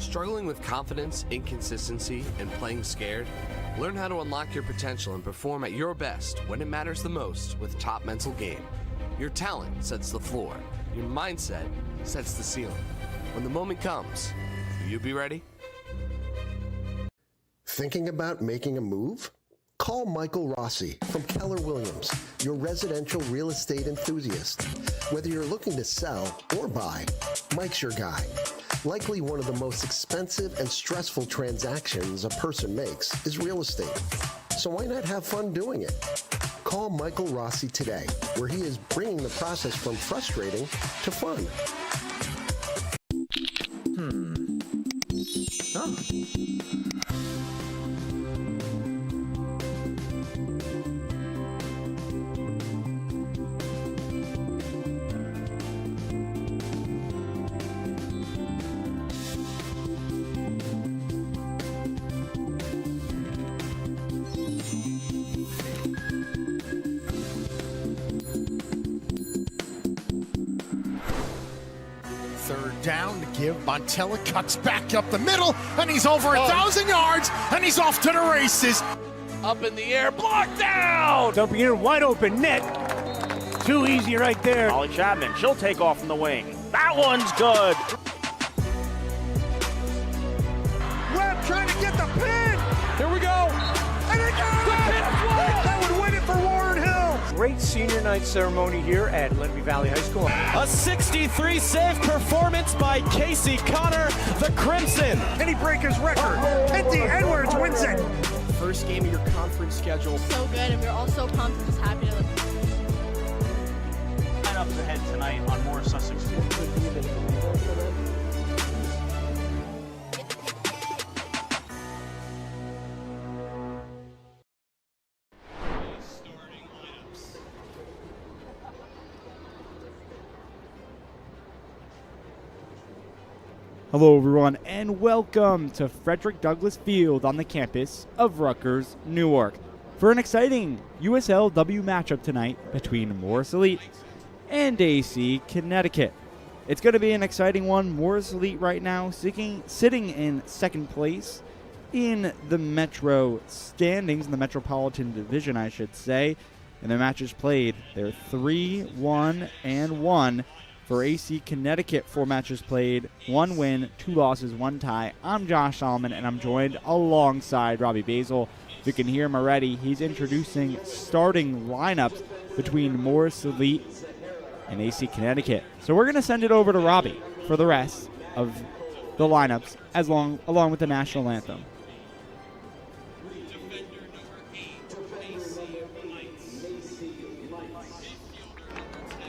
Struggling with confidence, inconsistency, and playing scared? Learn how to unlock your potential and perform at your best when it matters the most with Top Mental Game. Your talent sets the floor. Your mindset sets the ceiling. When the moment comes, will you be ready? Thinking about making a move? Call Michael Rossi from Keller Williams, your residential real estate enthusiast. Whether you're looking to sell or buy, Mike's your guy. Likely one of the most expensive and stressful transactions a person makes is real estate. So why not have fun doing it? Call Michael Rossi today, where he is bringing the process from frustrating to fun. Third down to give. Montella cuts back up the middle, and he's over 1,000 yards, and he's off to the races. Up in the air, blocked down! Dumping in a wide open net. Too easy right there. Holly Chapman, she'll take off from the wing. That one's good. Webb trying to get the pin. Here we go. And it goes! That would win it for Warren Hill. Great senior night ceremony here at Lenby Valley High School. A 63 save performance by Casey Connor, the Crimson. And he break his record. And the Edwards wins it. First game of your conference schedule. So good, and we're all so pumped and just happy to Lineups ahead tonight on Morris Sussex. Hello everyone and welcome to Frederick Douglass Field on the campus of Rutgers, Newark for an exciting USLW matchup tonight between Morris Elite and AC Connecticut. It's going to be an exciting one. Morris Elite right now sitting in second place in the Metro standings, in the Metropolitan Division I should say, and their matches played. They're 3-1-1. For AC Connecticut, 4 matches played, 1 win, 2 losses, 1 tie. I'm Josh Solomon, and I'm joined alongside Robbie Basil. If you can hear him already, he's introducing starting lineups between Morris Elite and AC Connecticut. So we're going to send it over to Robbie for the rest of the lineups along with the national anthem.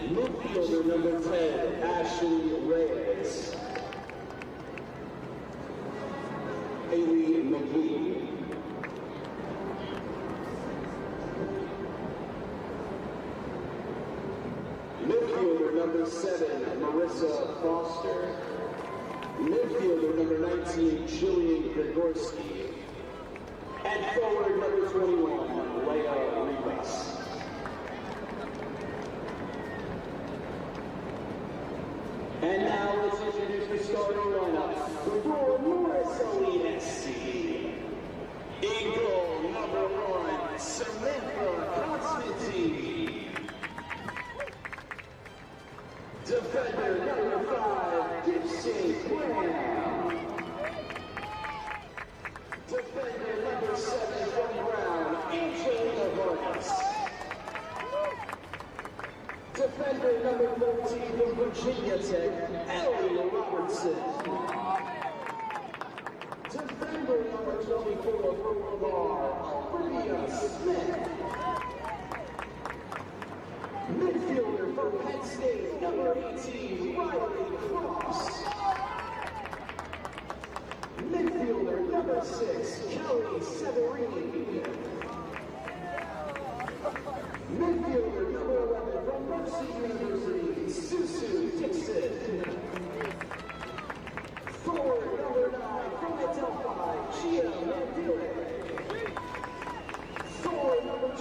Midfielder number 10, Ashley Reyes. Haley McGee. Midfielder number 7, Marissa Foster. Midfielder number 19, Jillian Gregorski. And forward number 21, Leah Rivas. And now let's introduce the starting lineup for Morris Elite SC. Eagle number 1, Samantha Constantine. Defender number 5, Gibson Brown. Defender number 7 from Brown, Angelina Vargas. Defender number 14 from Virginia Tech, Ellie Robertson. Defender number 24 from Lamar, Olivia Smith. Midfielder from Penn State, number 18, Riley Cross. Midfielder number 6, Kelly Severini. Midfielder number 11 from Mercy University, Susu Dixon. Forward number 9 from Adelphi, Gia Mandile. Forward number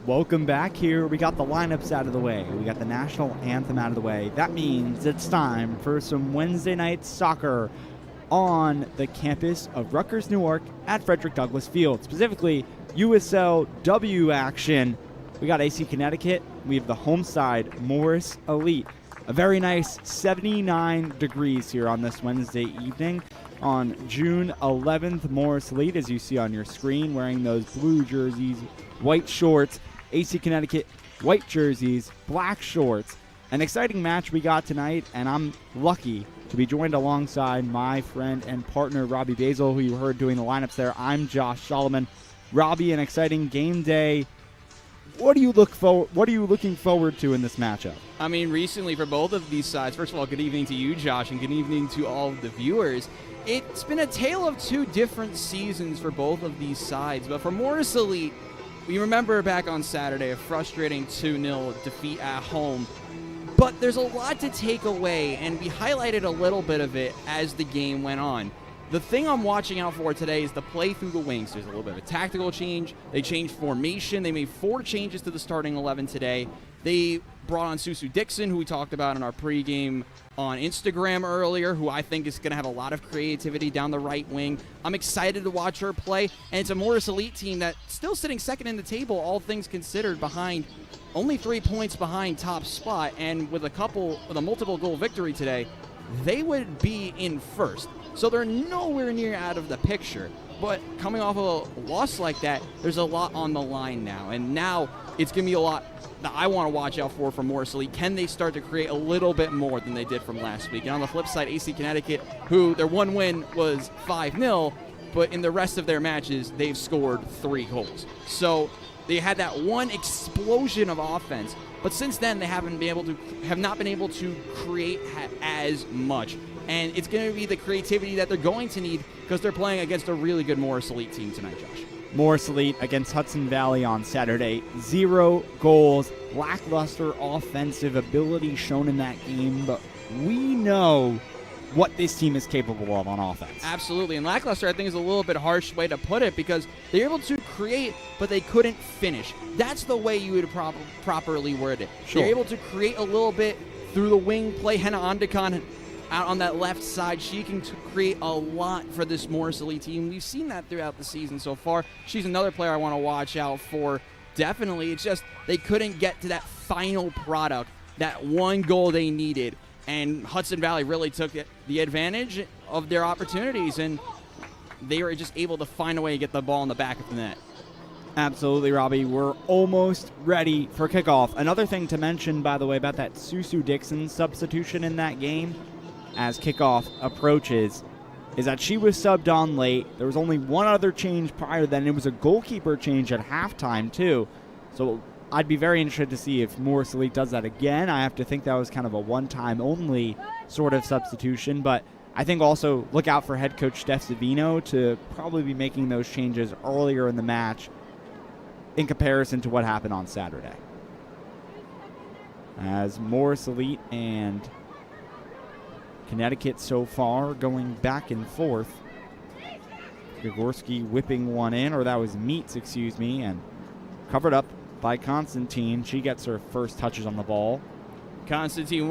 Welcome back. Here we got the lineups out of the way. We got the national anthem out of the way. That means it's time for some Wednesday night soccer on the campus of Rutgers Newark at Frederick Douglass Field, specifically USLW action. We got AC Connecticut. We have the home side, Morris Elite. A very nice 79 degrees here on this Wednesday evening. On June 11th, Morris Elite, as you see on your screen, wearing those blue jerseys, white shorts. AC Connecticut, white jerseys, black shorts. An exciting match we got tonight, and I'm lucky to be joined alongside my friend and partner, Robbie Basil, who you heard doing the lineups there. I'm Josh Solomon. Robbie, an exciting game day. What are you looking forward to in this matchup? I mean, recently for both of these sides, first of all, good evening to you, Josh, and good evening to all of the viewers. It's been a tale of two different seasons for both of these sides, but for Morris Elite, we remember back on Saturday a frustrating 2-0 defeat at home. But there's a lot to take away, and we highlighted a little bit of it as the game went on. The thing I'm watching out for today is the play through the wings. There's a little bit of a tactical change. They changed formation. They made 4 changes to the starting 11 today. They brought on Susu Dixon, who we talked about in our pregame on Instagram earlier, who I think is going to have a lot of creativity down the right wing. I'm excited to watch her play, and it's a Morris Elite team that's still sitting second in the table, all things considered, behind only 3 points behind top spot, and with a multiple goal victory today, they would be in first. So they're nowhere near out of the picture. But coming off of a loss like that, there's a lot on the line now. And now it's going to be a lot that I want to watch out for from Morris Elite. Can they start to create a little bit more than they did from last week? And on the flip side, AC Connecticut, who their one win was 5-0, but in the rest of their matches, they've scored 3 goals. So they had that one explosion of offense. But since then, they have not been able to create as much. And it's going to be the creativity that they're going to need because they're playing against a really good Morris Elite team tonight, Josh. Morris Elite against Hudson Valley on Saturday. 0 goals, lackluster offensive ability shown in that game, but we know what this team is capable of on offense. Absolutely, and lackluster I think is a little bit harsh way to put it because they're able to create, but they couldn't finish. That's the way you would properly word it. Sure. They're able to create a little bit through the wing play. Henna Andekon out on that left side, she can create a lot for this Morris Elite team. We've seen that throughout the season so far. She's another player I want to watch out for. Definitely, it's just they couldn't get to that final product, that one goal they needed. And Hudson Valley really took the advantage of their opportunities, and they were just able to find a way to get the ball in the back of the net. Absolutely, Robbie. We're almost ready for kickoff. Another thing to mention, by the way, about that Susu Dixon substitution in that game as kickoff approaches is that she was subbed on late. There was only one other change prior then. It was a goalkeeper change at halftime, too. So I'd be very interested to see if Morris Elite does that again. I have to think that was kind of a one-time only sort of substitution. But I think also look out for head coach Steph Savino to probably be making those changes earlier in the match in comparison to what happened on Saturday. As Morris Elite and Connecticut so far going back and forth. Gregorski whipping one in, or that was Meats, excuse me, and covered up by Constantine. She gets her first touches on the ball. Constantine,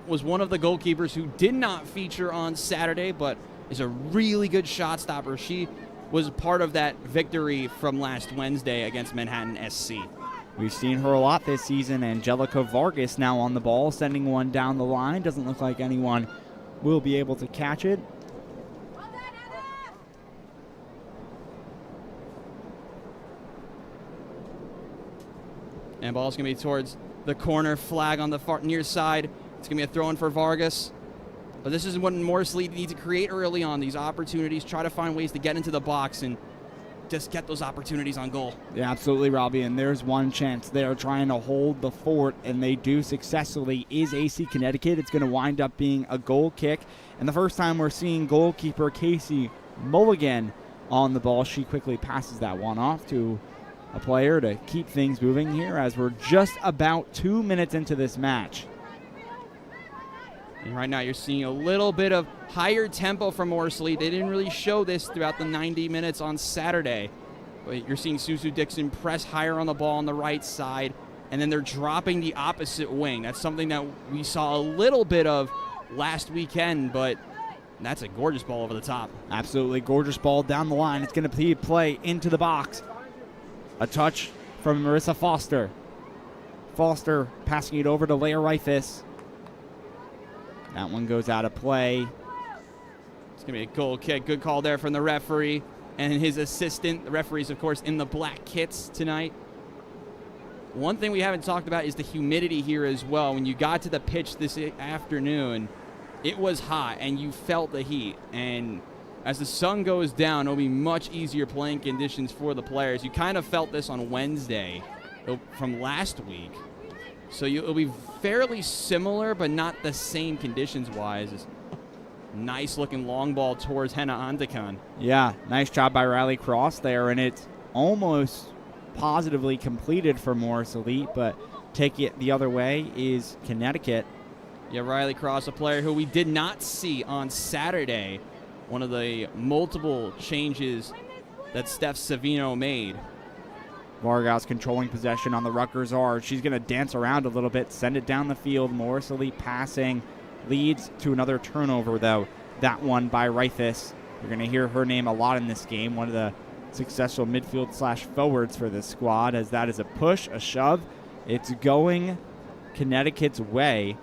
was one of the goalkeepers who did not feature on Saturday, but is a really good shot stopper. She was part of that victory from last Wednesday against Manhattan SC. We've seen her a lot this season. Angelica Vargas now on the ball, sending one down the line. Doesn't look like anyone will be able to catch it. And ball's going to be towards the corner flag on the far near side. It's going to be a throw-in for Vargas. But this is what Morris Elite needs to create early on, these opportunities, try to find ways to get into the box and just get those opportunities on goal. Yeah, absolutely, Robbie. And there's one chance they're trying to hold the fort, and they do successfully. Is AC Connecticut. It's going to wind up being a goal kick. And the first time we're seeing goalkeeper Casey Mulligan on the ball, she quickly passes that one off to a player to keep things moving here as we're just about 2 minutes into this match. And right now you're seeing a little bit of higher tempo from Morris Elite. They didn't really show this throughout the 90 minutes on Saturday. But you're seeing Susu Dixon press higher on the ball on the right side, and then they're dropping the opposite wing. That's something that we saw a little bit of last weekend, but that's a gorgeous ball over the top. Absolutely gorgeous ball down the line. It's going to be play into the box. A touch from Marissa Foster. Foster passing it over to Leia Reifus. That one goes out of play. It's going to be a goal kick. Good call there from the referee and his assistant. The referee's, of course, in the black kits tonight. One thing we haven't talked about is the humidity here as well. When you got to the pitch this afternoon, it was hot and you felt the heat. And as the sun goes down, it'll be much easier playing conditions for the players. You kind of felt this on Wednesday from last week. So it'll be fairly similar, but not the same conditions-wise. Nice looking long ball towards Henna Andakan. Yeah, nice job by Riley Cross there, and it's almost positively completed for Morris Elite, but take it the other way is Connecticut. Yeah, Riley Cross, a player who we did not see on Saturday. One of the multiple changes that Steph Savino made. Vargas controlling possession on the Rutgers R. She's going to dance around a little bit, send it down the field. Morris Elite passing leads to another turnover, though. That one by Reifus. You're going to hear her name a lot in this game. One of the successful midfield/forwards for this squad, as that is a push, a shove. It's going Connecticut's way.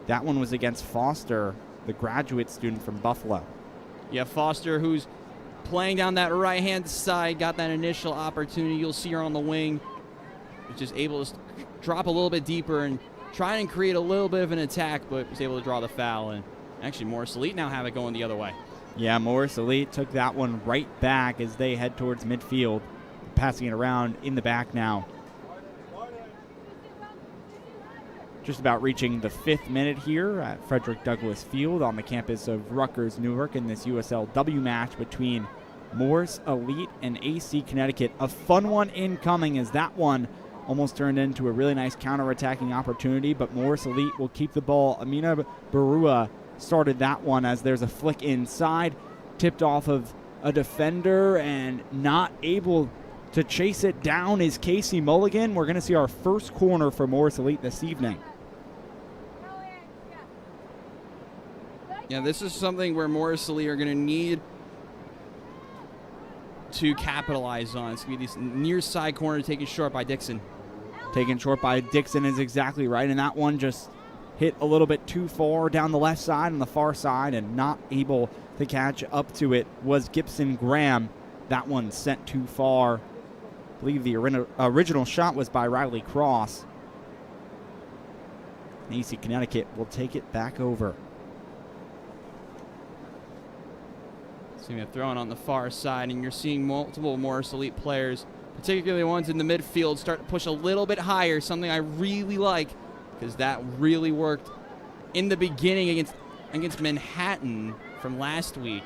That one was against Foster, the graduate student from Buffalo. Yeah, Foster, who's playing down that right-hand side, got that initial opportunity. You'll see her on the wing, just able to drop a little bit deeper and try and create a little bit of an attack, but was able to draw the foul. And actually, Morris Elite now have it going the other way. Yeah, Morris Elite took that one right back as they head towards midfield, passing it around in the back now. Just about reaching the 5th minute here at Frederick Douglass Field on the campus of Rutgers Newark in this USLW match between Morris Elite and AC Connecticut. A fun one incoming as that one almost turned into a really nice counter-attacking opportunity, but Morris Elite will keep the ball. Amina Barua started that one as there's a flick inside, tipped off of a defender, and not able to chase it down is Casey Mulligan. We're going to see our first corner for Morris Elite this evening. Yeah, this is something where Morris Elite are going to need to capitalize on. It's going to be this near side corner taken short by Dixon. Taken short by Dixon is exactly right, and that one just hit a little bit too far down the left side and the far side, and not able to catch up to it was Gibson Graham. That one sent too far. I believe the original shot was by Riley Cross. AC Connecticut will take it back over. So you're throwing on the far side, and you're seeing multiple Morris Elite players, particularly ones in the midfield, start to push a little bit higher, something I really like, because that really worked in the beginning against Manhattan from last week,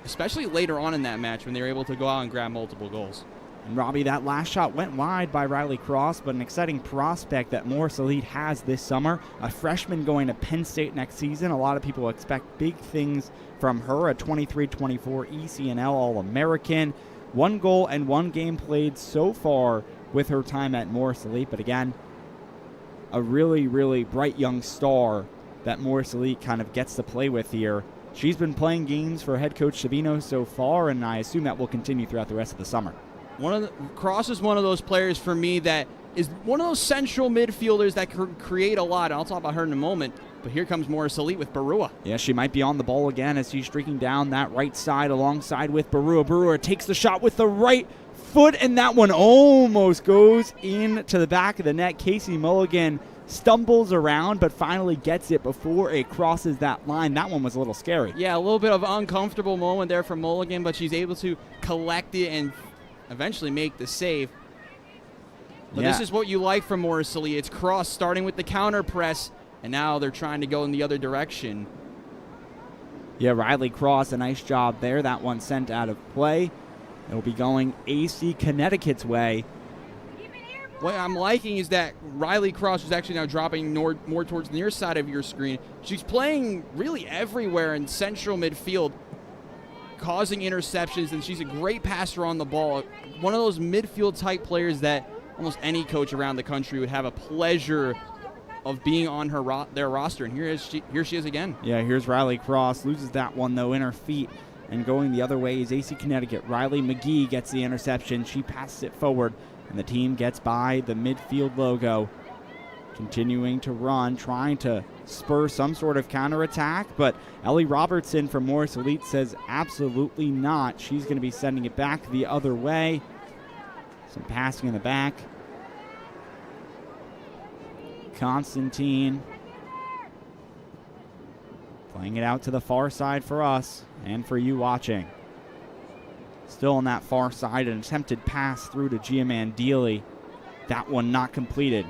especially later on in that match when they were able to go out and grab multiple goals. And Robbie, that last shot went wide by Riley Cross, but an exciting prospect that Morris Elite has this summer. A freshman going to Penn State next season. A lot of people expect big things from her. A 23-24 ECNL All-American. 1 goal and 1 game played so far with her time at Morris Elite. But again, a really, really bright young star that Morris Elite kind of gets to play with here. She's been playing games for head coach Savino so far, and I assume that will continue throughout the rest of the summer. Cross is one of those players for me that is one of those central midfielders that can create a lot. I'll talk about her in a moment, but here comes Morris Elite with Barua. Yeah, she might be on the ball again as she's streaking down that right side alongside with Barua. Barua takes the shot with the right foot, and that one almost goes into the back of the net. Casey Mulligan stumbles around, but finally gets it before it crosses that line. That one was a little scary. Yeah, a little bit of an uncomfortable moment there for Mulligan, but she's able to collect it and eventually make the save. But This is what you like from Morris Elite. It's Cross starting with the counter press, and now they're trying to go in the other direction. Yeah, Riley Cross, a nice job there. That one sent out of play. It'll be going AC Connecticut's way. What I'm liking is that Riley Cross is actually now dropping more towards the near side of your screen. She's playing really everywhere in central midfield, causing interceptions, and she's a great passer on the ball. One of those midfield-type players that almost any coach around the country would have a pleasure of being on their roster, and here she is again. Yeah, here's Riley Cross. Loses that one, though, in her feet. And going the other way is AC Connecticut. Riley McGee gets the interception. She passes it forward, and the team gets by the midfield logo. Continuing to run, trying to spur some sort of counterattack, but Ellie Robertson from Morris Elite says absolutely not. She's going to be sending it back the other way. Some passing in the back. Constantine playing it out to the far side for us and for you watching. Still on that far side, an attempted pass through to Gia Mandili. That one not completed.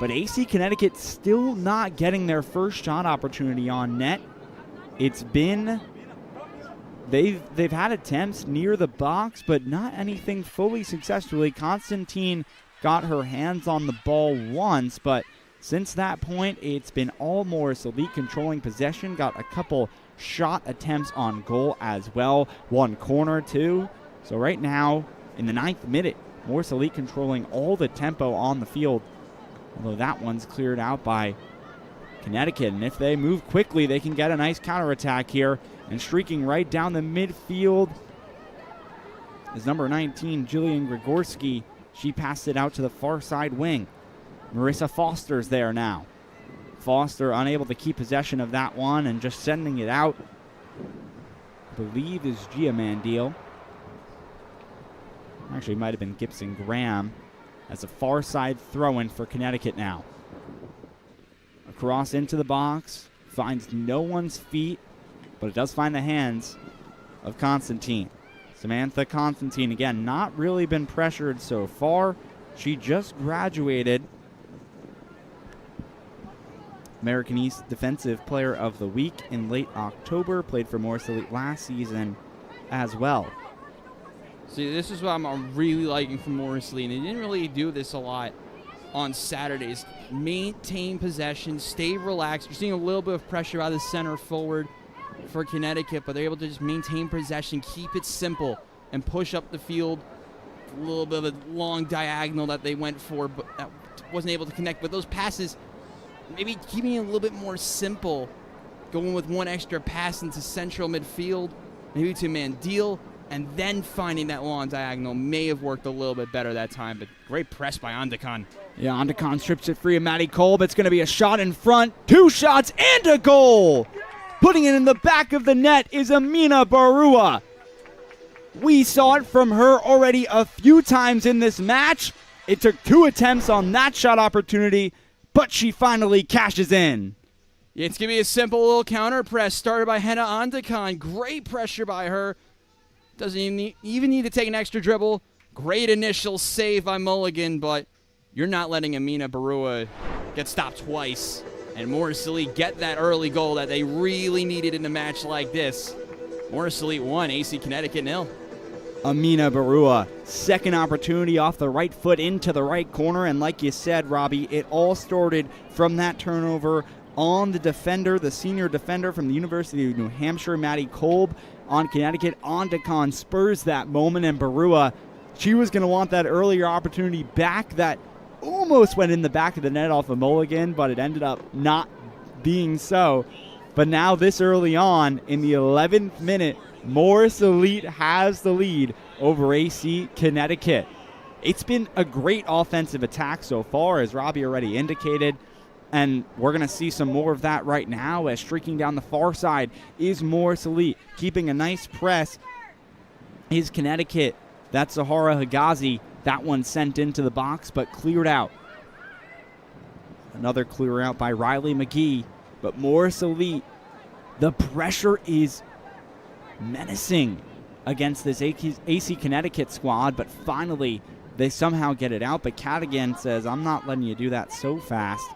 But AC Connecticut still not getting their first shot opportunity on net. It's been, they've had attempts near the box, but not anything fully successfully. Constantine got her hands on the ball once, but since that point, it's been all Morris Elite controlling possession. Got a couple shot attempts on goal as well. One corner, too. So right now, in the 9th minute, Morris Elite controlling all the tempo on the field. Although that one's cleared out by Connecticut. And if they move quickly, they can get a nice counterattack here. And streaking right down the midfield is number 19, Jillian Grigorski. She passed it out to the far side wing. Marissa Foster's there now. Foster unable to keep possession of that one and just sending it out, I believe, is Gia Mandil. Actually, it might have been Gibson Graham. As a far side throw-in for Connecticut now. Across into the box. Finds no one's feet, but it does find the hands of Constantine. Samantha Constantine, again, not really been pressured so far. She just graduated American East Defensive Player of the Week in late October. Played for Morris Elite last season as well. See, this is what I'm really liking from Morris Elite. They didn't really do this a lot on Saturdays. Maintain possession, stay relaxed. You're seeing a little bit of pressure out of the center forward for Connecticut, but they're able to just maintain possession, keep it simple, and push up the field. A little bit of a long diagonal that they went for, but that wasn't able to connect. But those passes, maybe keeping it a little bit more simple, going with one extra pass into central midfield, maybe to Mandil, and then finding that long diagonal may have worked a little bit better that time, but great press by Andakan. Yeah, Andakan strips it free of Maddie Kolb. It's going to be a shot in front. 2 shots and a goal! Putting it in the back of the net is Amina Barua. We saw it from her already a few times in this match. It took 2 attempts on that shot opportunity, but she finally cashes in. It's going to be a simple little counter press started by Henna Andekhan. Great pressure by her. Doesn't even need to take an extra dribble. Great initial save by Mulligan, but you're not letting Amina Barua get stopped twice. And Morris Elite get that early goal that they really needed in a match like this. Morris Elite 1, AC Connecticut 0. Amina Barua, second opportunity off the right foot into the right corner. And like you said, Robbie, it all started from that turnover on the defender, the senior defender from the University of New Hampshire, Maddie Kolb, on Connecticut. Andekhan spurs that moment, and Barua, she was going to want that earlier opportunity back that almost went in the back of the net off of Mulligan, but it ended up not being so. But now this early on, in the 11th minute, Morris Elite has the lead over AC Connecticut. It's been a great offensive attack so far, as Robbie already indicated, and we're going to see some more of that right now, as streaking down the far side is Morris Elite. Keeping a nice press is Connecticut. That's Zahara Higazi. That one sent into the box, but cleared out. Another clear out by Riley McGee. But Morris Elite, the pressure is menacing against this AC Connecticut squad, but finally they somehow get it out. But Cadigan says, I'm not letting you do that so fast.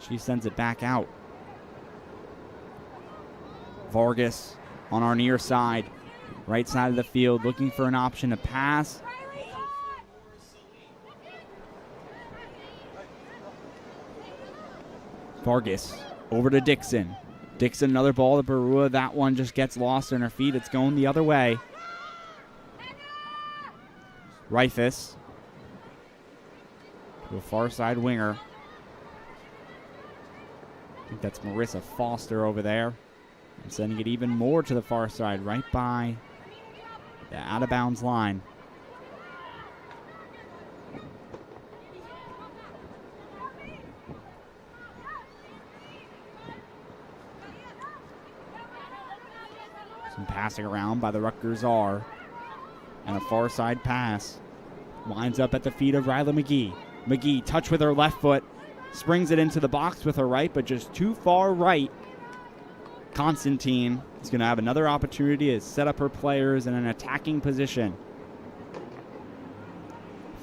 She sends it back out. Vargas on our near side, right side of the field, looking for an option to pass. Vargas over to Dixon. Dixon, another ball to Barua. That one just gets lost on her feet. It's going the other way. Reifus to a far side winger. I think that's Marissa Foster over there. And sending it even more to the far side, right by the out-of-bounds line. Some passing around by the Rutgers R. And a far side pass. Lines up at the feet of Riley McGee. McGee, touch with her left foot. Springs it into the box with her right, but just too far right. Constantine is going to have another opportunity to set up her players in an attacking position.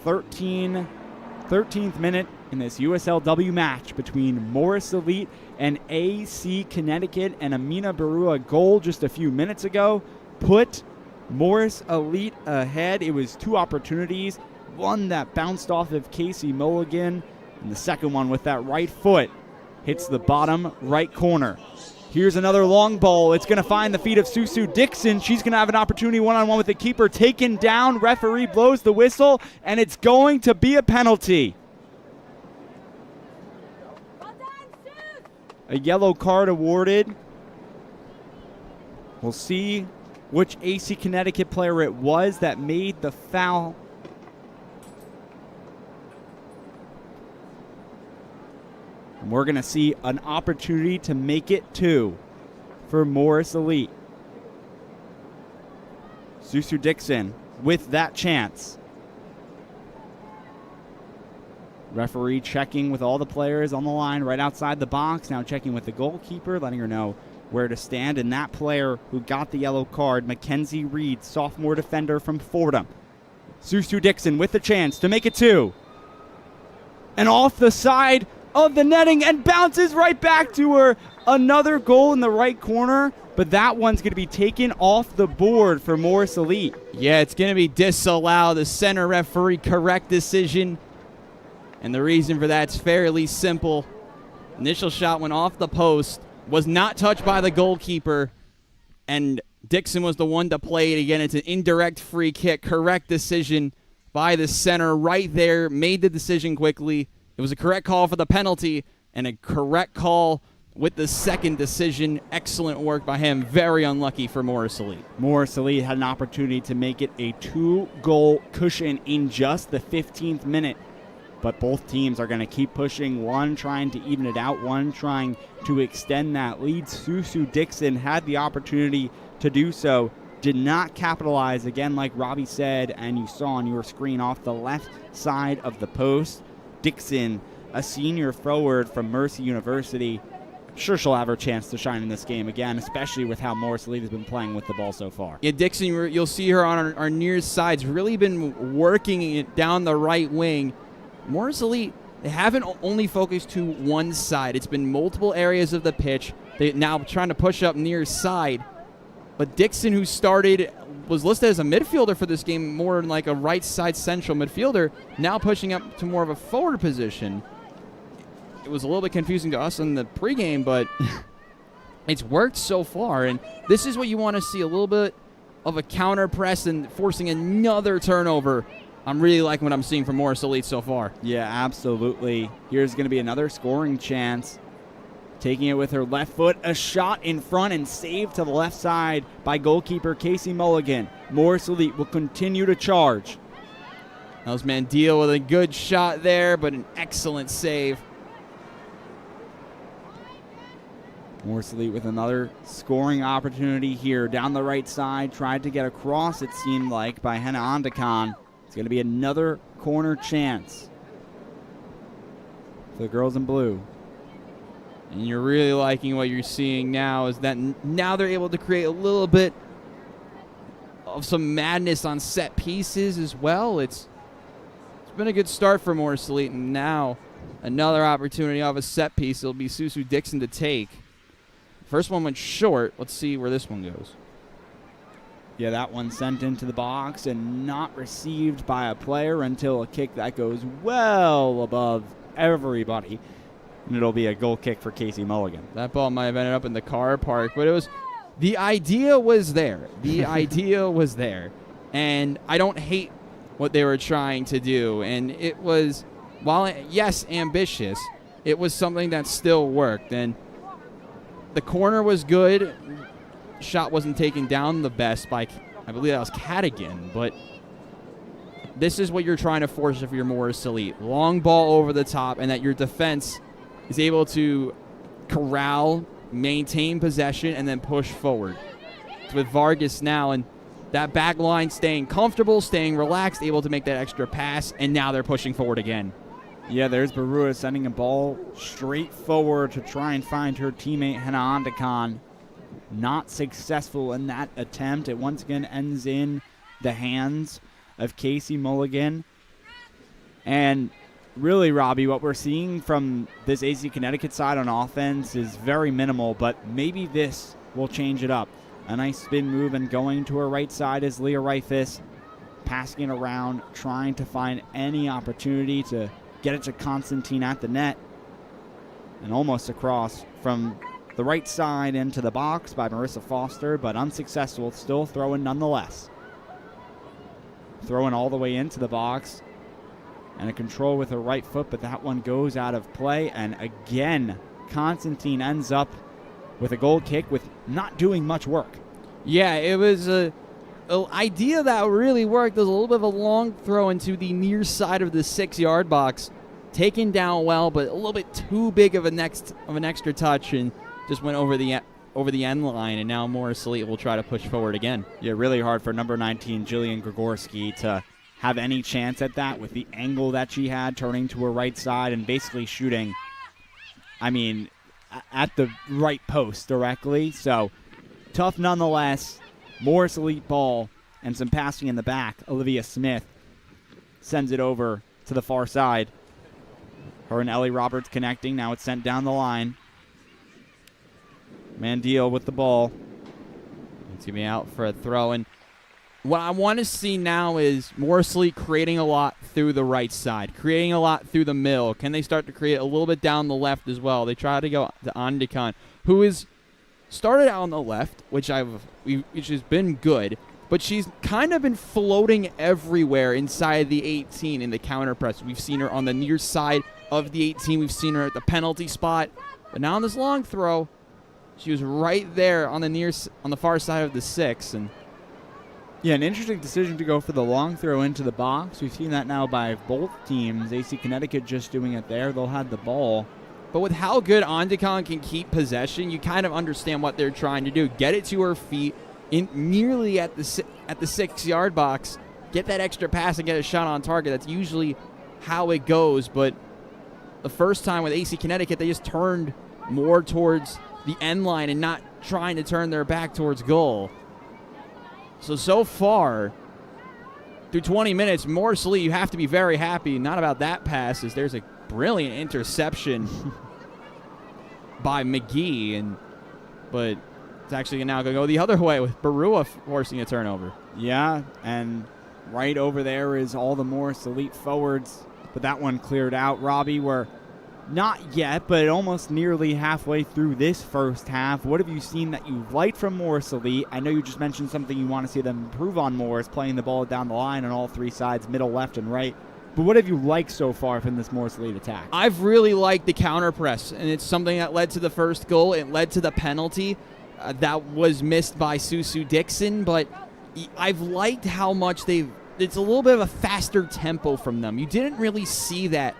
13th minute in this USLW match between Morris Elite and AC Connecticut, and Amina Barua goal just a few minutes ago put Morris Elite ahead. It was 2 opportunities, one that bounced off of Casey Mulligan, and the second one with that right foot hits the bottom right corner. Here's another long ball. It's going to find the feet of Susu Dixon. She's going to have an opportunity one-on-one with the keeper. Taken down. Referee blows the whistle, and it's going to be a penalty. A yellow card awarded. We'll see which AC Connecticut player it was that made the foul. And we're going to see an opportunity to make it 2 for Morris Elite. Susu Dixon with that chance. Referee checking with all the players on the line right outside the box. Now checking with the goalkeeper, letting her know where to stand. And that player who got the yellow card, Mackenzie Reed, sophomore defender from Fordham. Susu Dixon with the chance to make it 2. And off the side of the netting and bounces right back to her. Another goal in the right corner, but that one's going to be taken off the board for Morris Elite. Yeah, it's going to be disallowed. The center referee, correct decision. And the reason for that's fairly simple. Initial shot went off the post, was not touched by the goalkeeper, and Dixon was the one to play it again. It's an indirect free kick. Correct decision by the center right there. Made the decision quickly. It was a correct call for the penalty and a correct call with the second decision. Excellent work by him. Very unlucky for Morris Elite. Morris Elite had an opportunity to make it a 2-goal cushion in just the 15th minute. But both teams are going to keep pushing, one trying to even it out, one trying to extend that lead. Susu Dixon had the opportunity to do so did not capitalize, again, like Robbie said, and you saw on your screen off the left side of the post. Dixon, a senior forward from Mercy University. Sure, she'll have her chance to shine in this game again, especially with how Morris Elite has been playing with the ball so far. Yeah, Dixon, you'll see her on our near sides, really been working it down the right wing. Morris Elite, they haven't only focused to one side. It's been multiple areas of the pitch. They're now trying to push up near side. But Dixon, who was listed as a midfielder for this game, more like a right side central midfielder, now pushing up to more of a forward position. It was a little bit confusing to us in the pregame, but it's worked so far. And this is what you want to see, a little bit of a counter press and forcing another turnover. I'm really liking what I'm seeing from Morris Elite so far. Yeah, absolutely. Here's going to be another scoring chance. Taking it with her left foot, a shot in front and saved to the left side by goalkeeper Casey Mulligan. Morris Elite will continue to charge. That was Mandil with a good shot there, but an excellent save. Morris Elite with another scoring opportunity here down the right side. Tried to get across, it seemed like, by Hannah Ondekan. It's going to be another corner chance for the girls in blue. And you're really liking what you're seeing now is that now they're able to create a little bit of some madness on set pieces as well. It's been a good start for Morris Elite, and now another opportunity off a set piece. It'll be Susu Dixon to take. First one went short. Let's see where this one goes. Yeah, that one sent into the box and not received by a player until a kick that goes well above everybody. And it'll be a goal kick for Casey Mulligan. That ball might have ended up in the car park, but the idea was there. The idea was there. And I don't hate what they were trying to do. And it was, while, yes, ambitious, it was something that still worked. And the corner was good. Shot wasn't taken down the best by, I believe that was Cadigan, but this is what you're trying to force if you're Morris Elite. Long ball over the top, and that your defense is able to corral, maintain possession, and then push forward. It's with Vargas now, and that back line staying comfortable, staying relaxed, able to make that extra pass, and now they're pushing forward again. Yeah, there's Barua sending a ball straight forward to try and find her teammate Hannah Ondekan. Not successful in that attempt. It once again ends in the hands of Casey Mulligan. And really, Robbie, what we're seeing from this AC Connecticut side on offense is very minimal, but maybe this will change it up. A nice spin move, and going to her right side is Leah Reifus, passing it around, trying to find any opportunity to get it to Constantine at the net. And almost across from the right side into the box by Marissa Foster, but unsuccessful. Still throwing nonetheless. Throwing all the way into the box. And a control with her right foot, but that one goes out of play. And again, Constantine ends up with a goal kick with not doing much work. Yeah, it was an idea that really worked. There's a little bit of a long throw into the near side of the 6-yard box. Taken down well, but a little bit too big of an extra touch, and just went over the end line, and now Morris Elite will try to push forward again. Yeah, really hard for number 19, Jillian Grigorski, to have any chance at that with the angle that she had, turning to her right side and basically shooting, at the right post directly. So, tough nonetheless. Morris Elite ball and some passing in the back. Olivia Smith sends it over to the far side. Her and Ellie Roberts connecting. Now it's sent down the line. Mandil with the ball. It's going to be out for a throw. And what I want to see now is Morris Elite creating a lot through the right side, creating a lot through the middle. Can they start to create a little bit down the left as well? They try to go to Ondekan, who is started out on the left, which has been good, but she's kind of been floating everywhere inside the 18 in the counter press. We've seen her on the near side of the 18. We've seen her at the penalty spot. But now on this long throw, she was right there on the far side of the 6. And yeah, an interesting decision to go for the long throw into the box. We've seen that now by both teams. AC Connecticut just doing it there. They'll have the ball. But with how good Ondekan can keep possession, you kind of understand what they're trying to do. Get it to her feet, nearly at the 6-yard box, get that extra pass and get a shot on target. That's usually how it goes. But the first time with AC Connecticut, they just turned more towards the end line and not trying to turn their back towards goal. So far, through 20 minutes, Morris Lee, you have to be very happy. Not about that pass, as there's a brilliant interception by McGee, but it's actually now going to go the other way with Barua forcing a turnover. Yeah, and right over there is all the Morris Elite forwards, but that one cleared out. Robbie, we're not yet, but almost nearly halfway through this first half. What have you seen that you've liked from Morris Elite? I know you just mentioned something you want to see them improve on more is playing the ball down the line on all three sides, middle, left, and right. But what have you liked so far from this Morris Elite attack? I've really liked the counter press, and it's something that led to the first goal. It led to the penalty that was missed by Susu Dixon, but I've liked how much it's a little bit of a faster tempo from them. You didn't really see that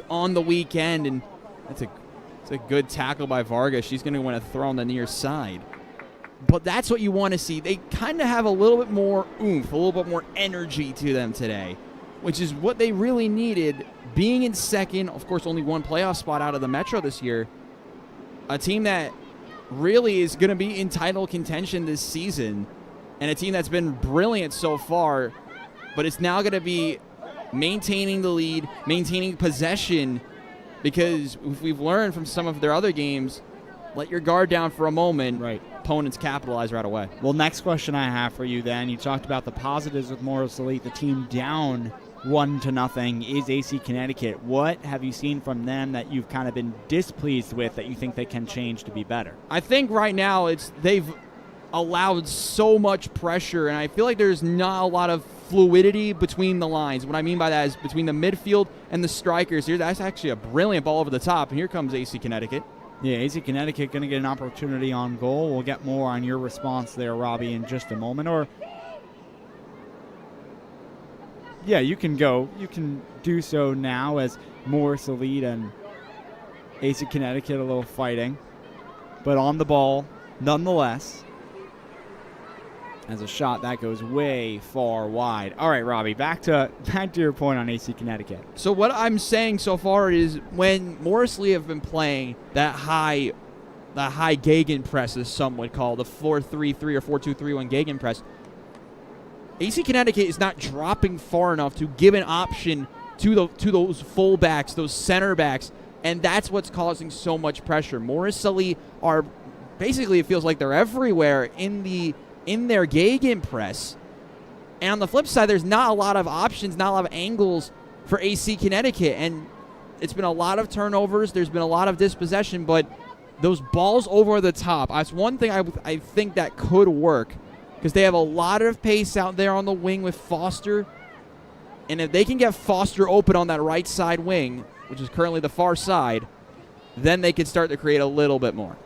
on the weekend, and it's a good tackle by Vargas. She's going to win a throw on the near side. But that's what you want to see. They kind of have a little bit more oomph, a little bit more energy to them today, which is what they really needed. Being in second, of course, only one playoff spot out of the Metro this year, a team that really is going to be in title contention this season, and a team that's been brilliant so far, but it's now going to be maintaining the lead, maintaining possession, because if we've learned from some of their other games, let your guard down for a moment. Right. Opponents capitalize right away. Well, next question I have for you then. You talked about the positives with Morris Elite. The team down 1-0 is AC Connecticut. What have you seen from them that you've kind of been displeased with that you think they can change to be better? I think right now they've allowed so much pressure, and I feel like there's not a lot of fluidity between the lines. What I mean by that is between the midfield and the strikers. Here, that's actually a brilliant ball over the top, and here comes AC Connecticut. Yeah, AC Connecticut going to get an opportunity on goal. We'll get more on your response there, Robbie, in just a moment. Or, yeah, you can go. You can do so now as Morris Elite and AC Connecticut a little fighting. But on the ball, nonetheless, as a shot that goes way far wide. All right, Robbie, back to your point on AC Connecticut. So what I'm saying so far is when Morris Lee have been playing that high gegenpress, as some would call the 4-3-3 or 4-2-3-1 gegenpress, AC Connecticut is not dropping far enough to give an option to those fullbacks, those center backs, and that's what's causing so much pressure. Morris Lee are basically, it feels like they're everywhere in their gegenpress. And on the flip side, there's not a lot of options, not a lot of angles for AC Connecticut. And it's been a lot of turnovers. There's been a lot of dispossession, but those balls over the top, that's one thing I think that could work, because they have a lot of pace out there on the wing with Foster. And if they can get Foster open on that right side wing, which is currently the far side, then they can start to create a little bit more.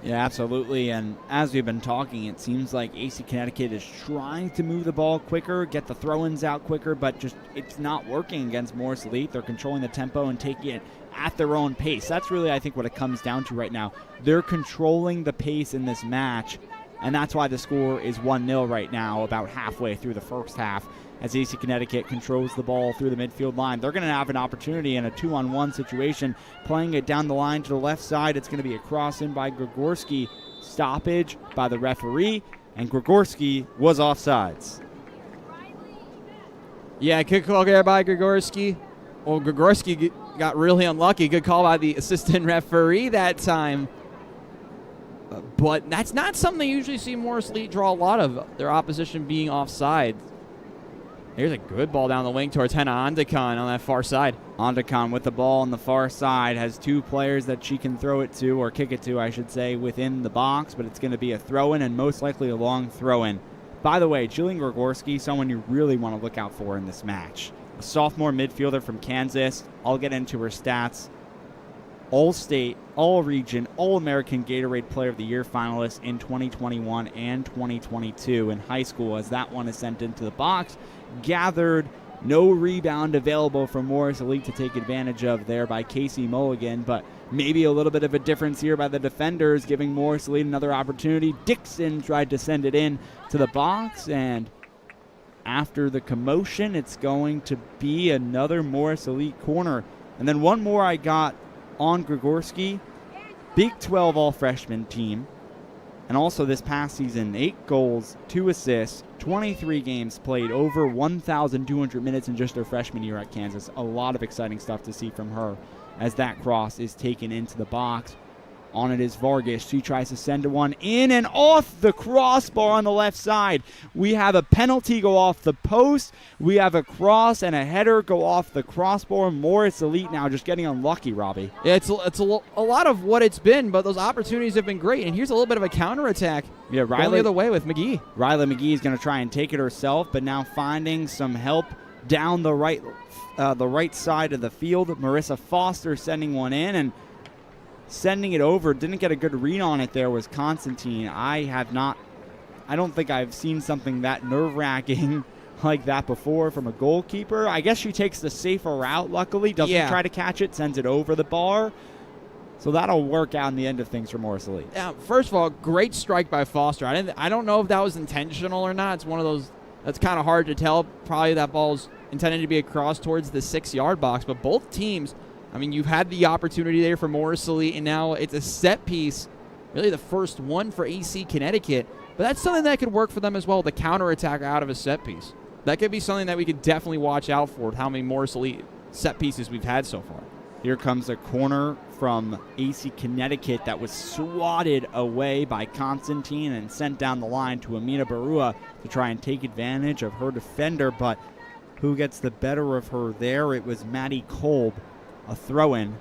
Yeah, absolutely. And as we've been talking, it seems like AC Connecticut is trying to move the ball quicker, get the throw-ins out quicker, but just it's not working against Morris Elite. They're controlling the tempo and taking it at their own pace. That's really, I think, what it comes down to right now. They're controlling the pace in this match, and that's why the score is 1-0 right now, about halfway through the first half, as AC Connecticut controls the ball through the midfield line. They're going to have an opportunity in a 2-on-1 situation, playing it down the line to the left side. It's going to be a cross in by Grigorski. Stoppage by the referee, and Grigorski was offsides. Yeah, good call there by Grigorski. Well, Grigorski got really unlucky. Good call by the assistant referee that time. But that's not something you usually see Morris Elite draw a lot of, their opposition being offside. Here's a good ball down the wing towards Henna Ondekan on that far side. Ondekan with the ball on the far side has two players that she can throw it to, or kick it to, I should say, within the box, but it's going to be a throw-in and most likely a long throw-in. By the way, Jillian Grigorski, someone you really want to look out for in this match. A sophomore midfielder from Kansas. I'll get into her stats. All-State, All-Region, All-American Gatorade Player of the Year finalist in 2021 and 2022 in high school, as that one is sent into the box. Gathered No rebound available for Morris Elite to take advantage of there by Casey Mulligan, but maybe a little bit of a difference here by the defenders, giving Morris Elite another opportunity. Dixon tried to send it in to the box, and after the commotion, it's going to be another Morris Elite corner. And then one more I got on Grigorski, Big 12 all-freshman team. And also this past season, 8 goals, 2 assists, 23 games played, over 1,200 minutes in just her freshman year at Kansas. A lot of exciting stuff to see from her as that cross is taken into the box. On it is Vargas. She tries to send one in and off the crossbar on the left side. We have a penalty go off the post. We have a cross and a header go off the crossbar. Morris Elite now just getting unlucky, Robbie. Yeah, it's a lot of what it's been, but those opportunities have been great. And here's a little bit of a counterattack. Yeah, Riley the other way with McGee. Riley McGee is going to try and take it herself, but now finding some help down the right side of the field. Marissa Foster sending one in, and sending it over, didn't get a good read on it there, was Constantine. I don't think I've seen something that nerve-wracking like that before from a goalkeeper. I guess she takes the safer route, luckily. Doesn't try to catch it, sends it over the bar. So that'll work out in the end of things for Morris Elite. Yeah, first of all, great strike by Foster. I don't know if that was intentional or not. It's one of those that's kind of hard to tell. Probably that ball's intended to be a cross towards the 6-yard box, but both teams, I mean, you've had the opportunity there for Morris Elite, and now it's a set piece, really the first one for AC Connecticut. But that's something that could work for them as well, the counterattack out of a set piece. That could be something that we could definitely watch out for, how many Morris Elite set pieces we've had so far. Here comes a corner from AC Connecticut that was swatted away by Constantine and sent down the line to Amina Barua to try and take advantage of her defender, but who gets the better of her there? It was Maddie Kolb. A throw-in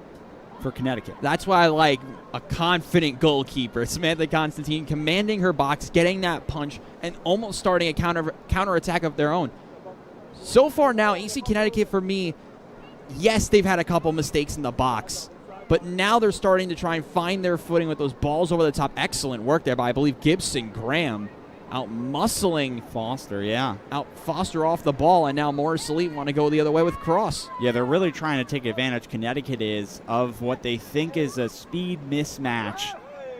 for Connecticut. That's why I like a confident goalkeeper. Samantha Constantine commanding her box, getting that punch, and almost starting a counterattack of their own. So far now, AC Connecticut, for me, yes, they've had a couple mistakes in the box, but now they're starting to try and find their footing with those balls over the top. Excellent work there by, I believe, Gibson Graham. Out muscling Foster, out Foster off the ball, and now Morris Elite want to go the other way with cross. Yeah, they're really trying to take advantage, Connecticut is, of what they think is a speed mismatch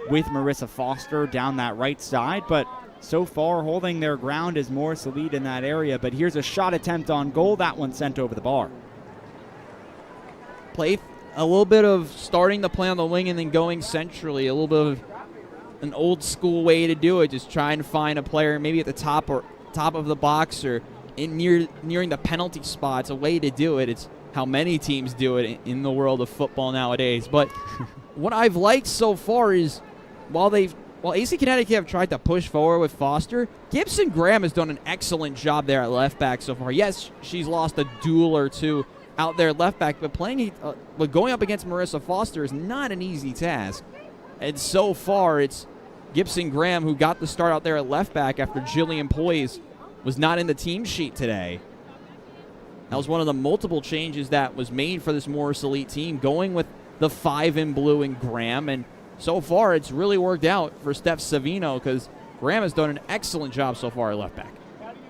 with Marissa Foster down that right side, but so far holding their ground is Morris Elite in that area. But here's a shot attempt on goal, that one sent over the bar. Play a little bit of starting the play on the wing and then going centrally, a little bit of an old school way to do it, just trying to find a player maybe at the top of the box or nearing the penalty spot. It's a way to do it. It's how many teams do it in the world of football nowadays. But what I've liked so far is while AC Connecticut have tried to push forward with Foster, Gibson Graham has done an excellent job there at left back so far. Yes, she's lost a duel or two out there at left back, but going up against Marissa Foster is not an easy task. And so far, it's Gibson Graham who got the start out there at left back after Jillian Poise was not in the team sheet today. That was one of the multiple changes that was made for this Morris Elite team, going with the 5 in blue and Graham. And so far, it's really worked out for Steph Savino because Graham has done an excellent job so far at left back.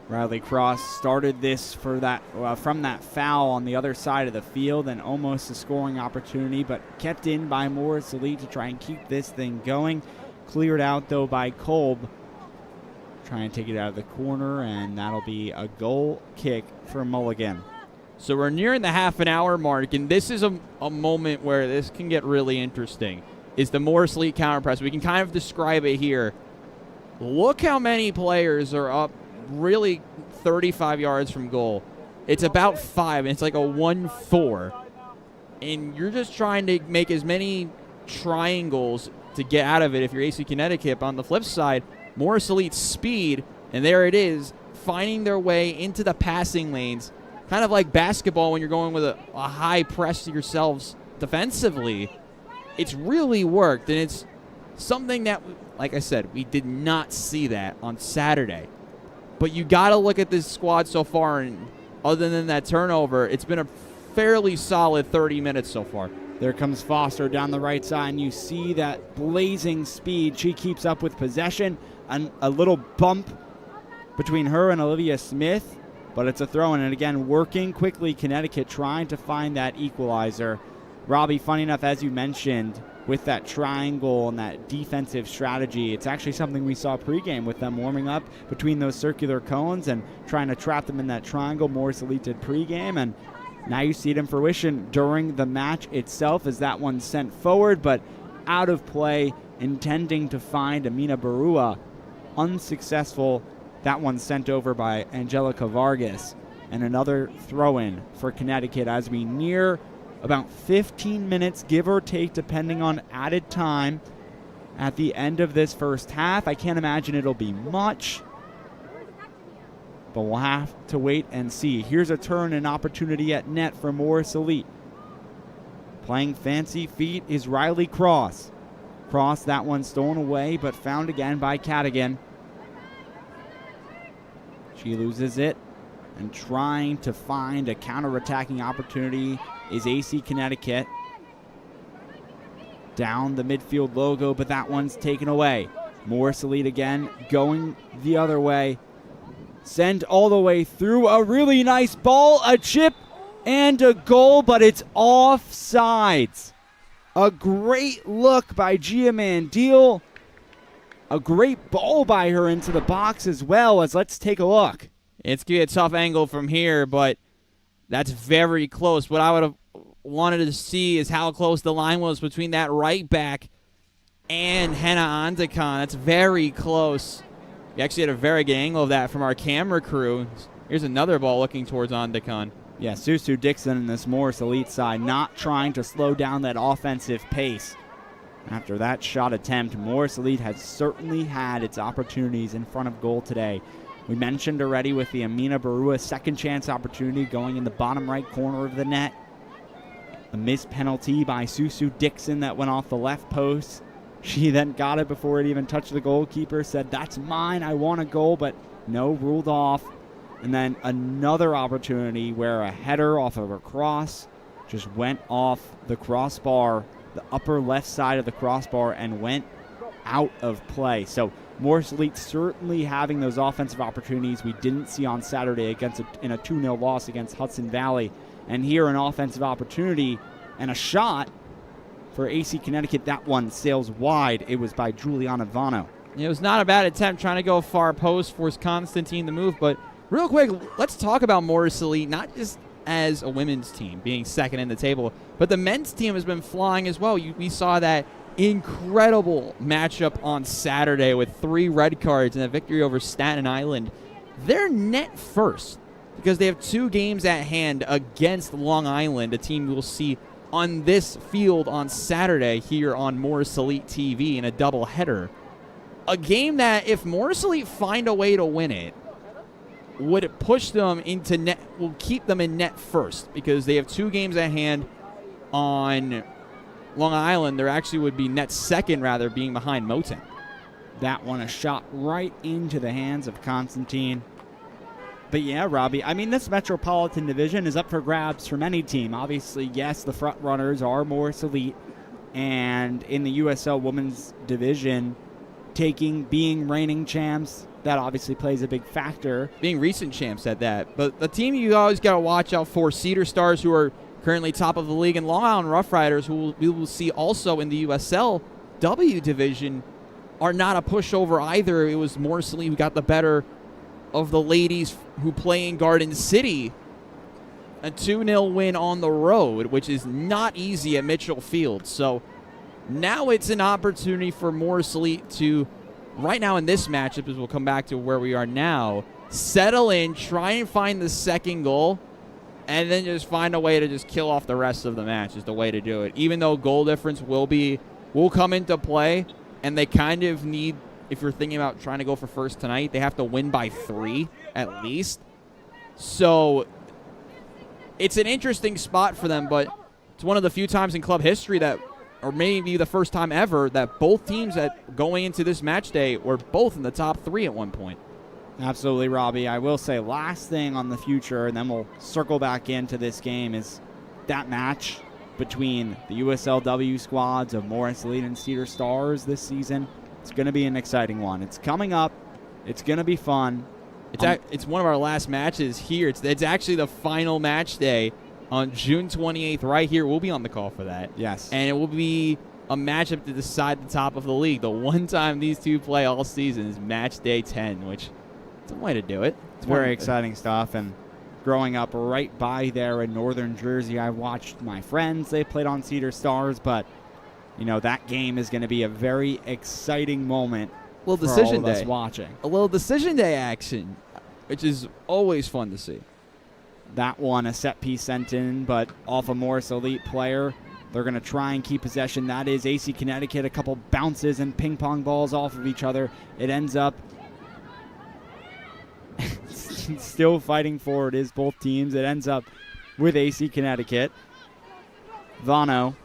Riley Cross started this for from that foul on the other side of the field and almost a scoring opportunity, but kept in by Morris Elite to try and keep this thing going. Cleared out, though, by Kolb. Trying to take it out of the corner, and that'll be a goal kick for Mulligan. So we're nearing the half an hour mark, and this is a moment where this can get really interesting. Is the Morris Elite counter press. We can kind of describe it here. Look how many players are up really 35 yards from goal. It's about 5, and it's like a 1-4. And you're just trying to make as many triangles to get out of it if you're AC Connecticut. But on the flip side, Morris Elite's speed, and there it is, finding their way into the passing lanes, kind of like basketball when you're going with a high press to yourselves defensively. It's really worked, and it's something that, like I said, we did not see that on Saturday. But you got to look at this squad so far, and other than that turnover, it's been a fairly solid 30 minutes so far. There comes Foster down the right side, and you see that blazing speed. She keeps up with possession. A little bump between her and Olivia Smith. but it's a throw-in. And again, working quickly, Connecticut trying to find that equalizer. Robbie, funny enough, as you mentioned, with that triangle and that defensive strategy, it's actually something we saw pregame with them warming up between those circular cones and trying to trap them in that triangle. Morris Elite did pregame, and now you see it in fruition during the match itself as that one's sent forward, but out of play, intending to find Amina Barua. Unsuccessful. That one's sent over by Angelica Vargas. And another throw-in for Connecticut as we near about 15 minutes, give or take, depending on added time at the end of this first half. I can't imagine it'll be much, but we'll have to wait and see. Here's a turn and opportunity at net for Morris Elite. Playing fancy feet is Riley Cross. Cross, that one stolen away, but found again by Cadigan. She loses it, and trying to find a counter-attacking opportunity is AC Connecticut. Down the midfield logo, but that one's taken away. Morris Elite again going the other way. Send all the way through. A really nice ball, a chip, and a goal, but it's offsides. A great look by Gia Mandil. A great ball by her into the box as well. As let's take a look. It's going to be a tough angle from here, but that's very close. What I would have wanted to see is how close the line was between that right back and Henna Andakan. That's very close. We actually had a very good angle of that from our camera crew. Here's another ball looking towards Andakan. Yeah, Susu Dixon in this Morris Elite side not trying to slow down that offensive pace. After that shot attempt, Morris Elite has certainly had its opportunities in front of goal today. We mentioned already with the Amina Barua second chance opportunity going in the bottom right corner of the net. A missed penalty by Susu Dixon that went off the left post. She then got it before it even touched the goalkeeper, said, "That's mine, I want a goal," but no, ruled off. And then another opportunity where a header off of a cross just went off the crossbar, the upper left side of the crossbar, and went out of play. So Morris Elite certainly having those offensive opportunities we didn't see on Saturday in a 2-0 loss against Hudson Valley. And here an offensive opportunity and a shot for AC Connecticut. That one sails wide. It was by Juliana Vano. It was not a bad attempt trying to go far post, force Constantine to move. But real quick, let's talk about Morris Elite, not just as a women's team being second in the table, but the men's team has been flying as well. We saw that incredible matchup on Saturday with 3 red cards and a victory over Staten Island. They're net first because they have 2 games at hand against Long Island, a team we'll see on this field on Saturday here on Morris Elite TV in a doubleheader. A game that if Morris Elite find a way to win it, would push them into net, will keep them in net first because they have 2 games at hand on Long Island. There actually would be net second, rather, being behind Motown. That one a shot right into the hands of Constantine. But yeah, Robbie, I mean, this Metropolitan Division is up for grabs from any team. Obviously, yes, the front runners are Morris Elite, and in the USL Women's Division, being reigning champs, that obviously plays a big factor. Being recent champs at that. But the team you always got to watch out for, Cedar Stars, who are currently top of the league, and Long Island Rough Riders, who we will see also in the USLW division, are not a pushover either. It was Morris Elite who got the better of the ladies who play in Garden City. A 2-0 win on the road, which is not easy at Mitchell Field. So now it's an opportunity for Morris Elite to, right now in this matchup, as we'll come back to where we are now, settle in, try and find the second goal, and then just find a way to just kill off the rest of the match is the way to do it. Even though goal difference will come into play, and they kind of need, if you're thinking about trying to go for first tonight, they have to win by 3 at least. So it's an interesting spot for them, but it's one of the few times in club history that, or maybe the first time ever, that both teams that going into this match day were both in the top 3 at one point. Absolutely, Robbie. I will say last thing on the future, and then we'll circle back into this game, is that match between the USLW squads of Morris Elite and Cedar Stars this season. It's going to be an exciting one. It's coming up. It's going to be fun. It's one of our last matches here. It's actually the final match day on June 28th right here. We'll be on the call for that. Yes. And it will be a matchup to decide the top of the league. The one time these two play all season is match day 10, which is a way to do it. It's very exciting stuff. And growing up right by there in northern Jersey, I watched my friends. They played on Cedar Stars, but, you know, that game is going to be a very exciting moment for decision all of us day watching. A little decision day action, which is always fun to see. That one, a set piece sent in, but off a Morris Elite player. They're going to try and keep possession. That is AC Connecticut. A couple bounces and ping pong balls off of each other. It ends up still fighting for it is both teams. It ends up with AC Connecticut. Vano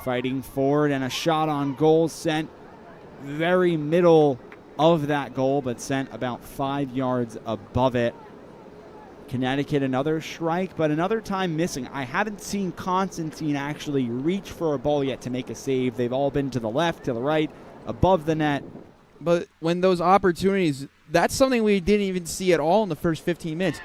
fighting forward, and a shot on goal sent very middle of that goal, but sent about 5 yards above it. Connecticut, another strike, but another time missing. I haven't seen Constantine actually reach for a ball yet to make a save. They've all been to the left, to the right, above the net. But when those opportunities, that's something we didn't even see at all in the first 15 minutes.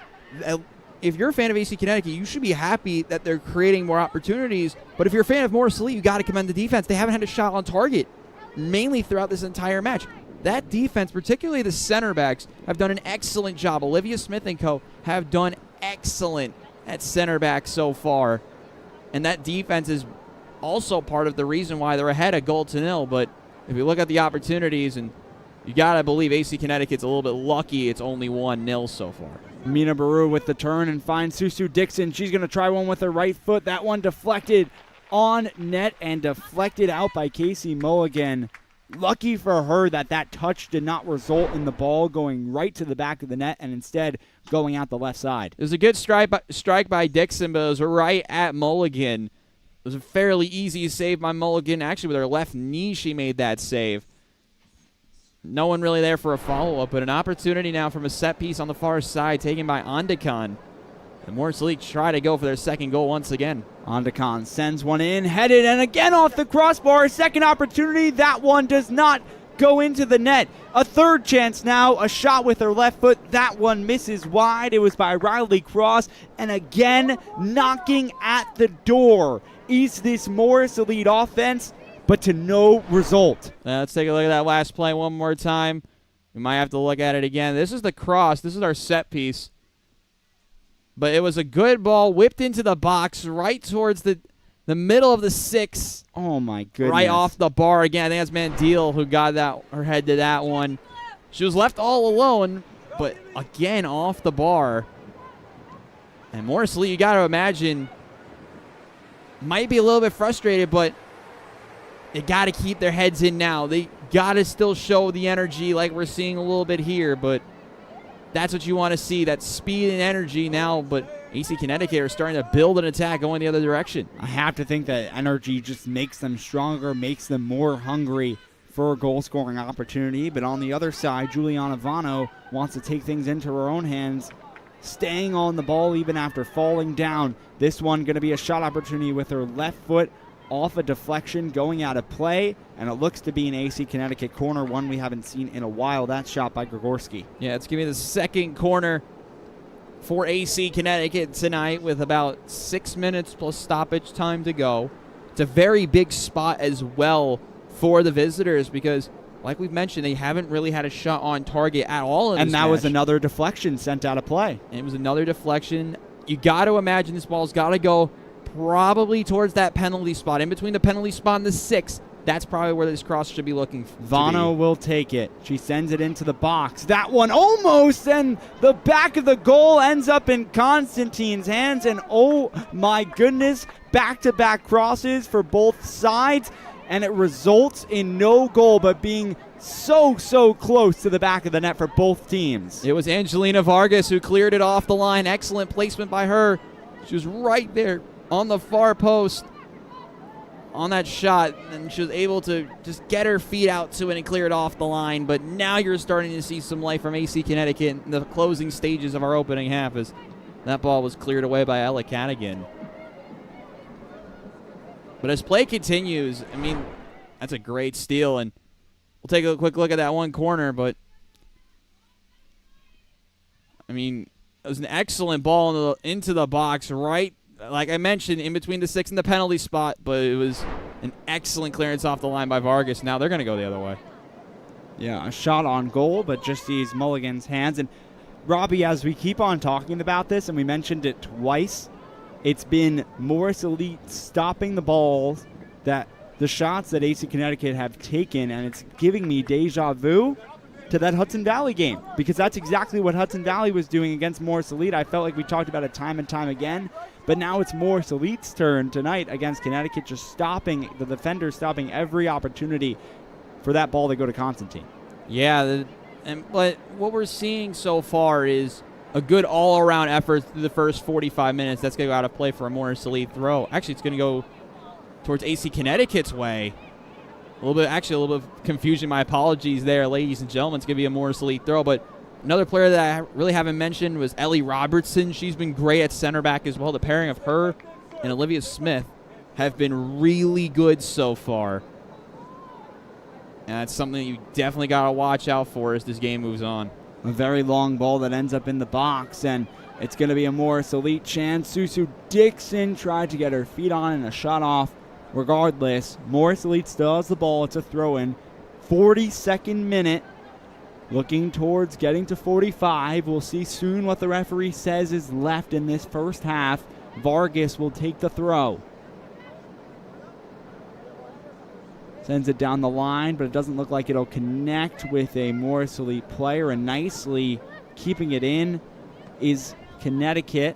If you're a fan of AC Connecticut, you should be happy that they're creating more opportunities. But if you're a fan of Morris Elite, you got to commend the defense. They haven't had a shot on target mainly throughout this entire match. That defense, particularly the center backs, have done an excellent job. Olivia Smith and co. have done excellent at center back so far. And that defense is also part of the reason why they're ahead a 0-0. But if you look at the opportunities, and you got to believe AC Connecticut's a little bit lucky it's only 1-0 so far. Mina Baru with the turn and finds Susu Dixon. She's going to try one with her right foot. That one deflected on net and deflected out by Casey Mulligan. Lucky for her that touch did not result in the ball going right to the back of the net and instead going out the left side. It was a good strike by Dixon, but it was right at Mulligan. It was a fairly easy save by Mulligan. Actually, with her left knee, she made that save. No one really there for a follow-up, but an opportunity now from a set piece on the far side taken by Ondekan. And Morris Elite try to go for their second goal once again. Ondekan sends one in, headed, and again off the crossbar. Second opportunity. That one does not go into the net. A third chance now. A shot with her left foot. That one misses wide. It was by Riley Cross. And again, knocking at the door is this Morris Elite offense, but to no result. Let's take a look at that last play one more time. We might have to look at it again. This is the cross. This is our set piece. But it was a good ball whipped into the box right towards the middle of the 6. Oh, my goodness. Right off the bar again. I think that's Mandil who got her head to that one. She was left all alone, but again off the bar. And Morris Elite, you got to imagine, might be a little bit frustrated, but they got to keep their heads in now. They got to still show the energy like we're seeing a little bit here, but that's what you want to see, that speed and energy now. But AC Connecticut are starting to build an attack going the other direction. I have to think that energy just makes them stronger, makes them more hungry for a goal-scoring opportunity. But on the other side, Juliana Vano wants to take things into her own hands, staying on the ball even after falling down. This one going to be a shot opportunity with her left foot off a deflection, going out of play, and it looks to be an AC Connecticut corner, one we haven't seen in a while. That shot by Grigorski. Yeah, it's going to be the second corner for AC Connecticut tonight with about 6 minutes plus stoppage time to go. It's a very big spot as well for the visitors because, like we've mentioned, they haven't really had a shot on target at all in this And that match. was another deflection sent out of play. And it was another deflection. You got to imagine this ball's got to go probably towards that penalty spot, in between the penalty spot and the 6. That's probably where this cross should be looking for. Vano will take it. She sends it into the box. That one almost, and the back of the goal ends up in Constantine's hands. And oh my goodness, back-to-back crosses for both sides. And it results in no goal, but being so close to the back of the net for both teams. It was Angelina Vargas who cleared it off the line. Excellent placement by her. She was right there on the far post on that shot, and she was able to just get her feet out to it and clear it off the line. But now you're starting to see some life from AC Connecticut in the closing stages of our opening half as that ball was cleared away by Ella Cadigan. But as play continues, I mean, that's a great steal, and we'll take a quick look at that one corner, but I mean, it was an excellent ball into the box, right, like I mentioned, in between the 6 and the penalty spot, but it was an excellent clearance off the line by Vargas. Now they're going to go the other way. Yeah, a shot on goal, but just sees Mulligan's hands. And Robbie, as we keep on talking about this, and we mentioned it twice, it's been Morris Elite stopping the balls, that the shots that AC Connecticut have taken, and it's giving me deja vu to that Hudson Valley game, because that's exactly what Hudson Valley was doing against Morris Elite. I felt like we talked about it time and time again, but now it's Morris Elite's turn tonight against Connecticut, just stopping the defenders, stopping every opportunity for that ball to go to Constantine. Yeah, but what we're seeing so far is a good all-around effort through the first 45 minutes. That's going to go out of play for a Morris Elite throw. Actually, it's going to go towards AC Connecticut's way. A little bit of confusion. My apologies there, ladies and gentlemen. It's going to be a Morris Elite throw. But another player that I really haven't mentioned was Ellie Robertson. She's been great at center back as well. The pairing of her and Olivia Smith have been really good so far. And that's something you definitely got to watch out for as this game moves on. A very long ball that ends up in the box, and it's going to be a Morris Elite chance. Susu Dixon tried to get her feet on and a shot off. Regardless, Morris Elite still has the ball. It's a throw-in. 42nd minute. Looking towards getting to 45. We'll see soon what the referee says is left in this first half. Vargas will take the throw. Sends it down the line, but it doesn't look like it'll connect with a Morris Elite player. And nicely keeping it in is Connecticut.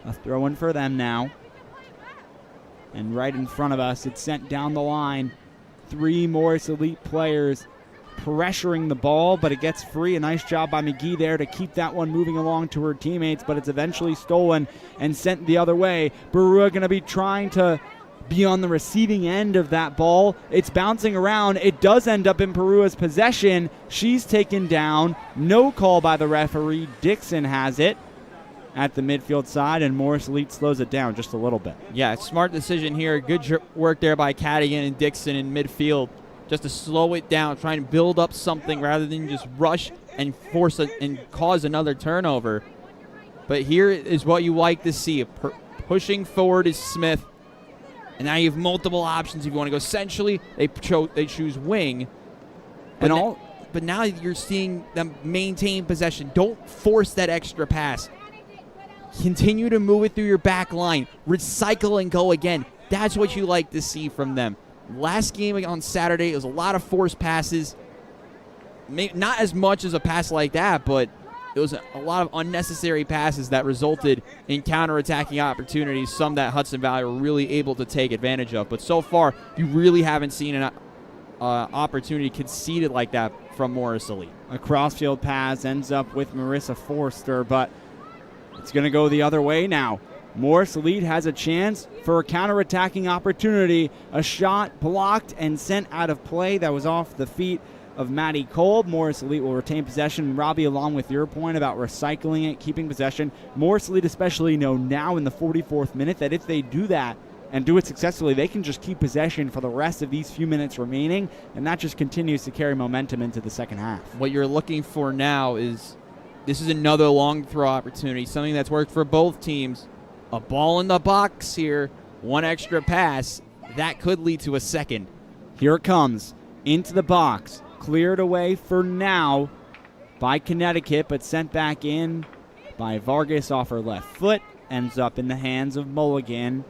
A throw-in for them now. And right in front of us, it's sent down the line. 3 Morris Elite players pressuring the ball, but it gets free. A nice job by McGee there to keep that one moving along to her teammates, but it's eventually stolen and sent the other way. Barua going to be trying to be on the receiving end of that ball. It's bouncing around. It does end up in Perua's possession. She's taken down. No call by the referee. Dixon has it at the midfield side, and Morris Elite slows it down just a little bit. Yeah, smart decision here. Good work there by Cadigan and Dixon in midfield just to slow it down, try and build up something rather than just rush and force it and cause another turnover. But here is what you like to see. Pushing forward is Smith, and now you have multiple options if you want to go centrally. They choose wing. But now you're seeing them maintain possession. Don't force that extra pass. Continue to move it through your back line. Recycle and go again. That's what you like to see from them. Last game on Saturday, it was a lot of forced passes. Not as much as a pass like that, but it was a lot of unnecessary passes that resulted in counterattacking opportunities, some that Hudson Valley were really able to take advantage of. But so far, you really haven't seen an opportunity conceded like that from Morris Elite. A crossfield pass ends up with Marissa Forster, but it's going to go the other way now. Morris Elite has a chance for a counterattacking opportunity. A shot blocked and sent out of play. That was off the feet of Maddie Kolb. Morris Elite will retain possession. Robbie, along with your point about recycling it, keeping possession, Morris Elite especially know now in the 44th minute that if they do that and do it successfully, they can just keep possession for the rest of these few minutes remaining, and that just continues to carry momentum into the second half. What you're looking for now is this is another long throw opportunity, something that's worked for both teams. A ball in the box here, one extra pass, that could lead to a second. Here it comes, into the box, cleared away for now by Connecticut, but sent back in by Vargas off her left foot, ends up in the hands of Mulligan.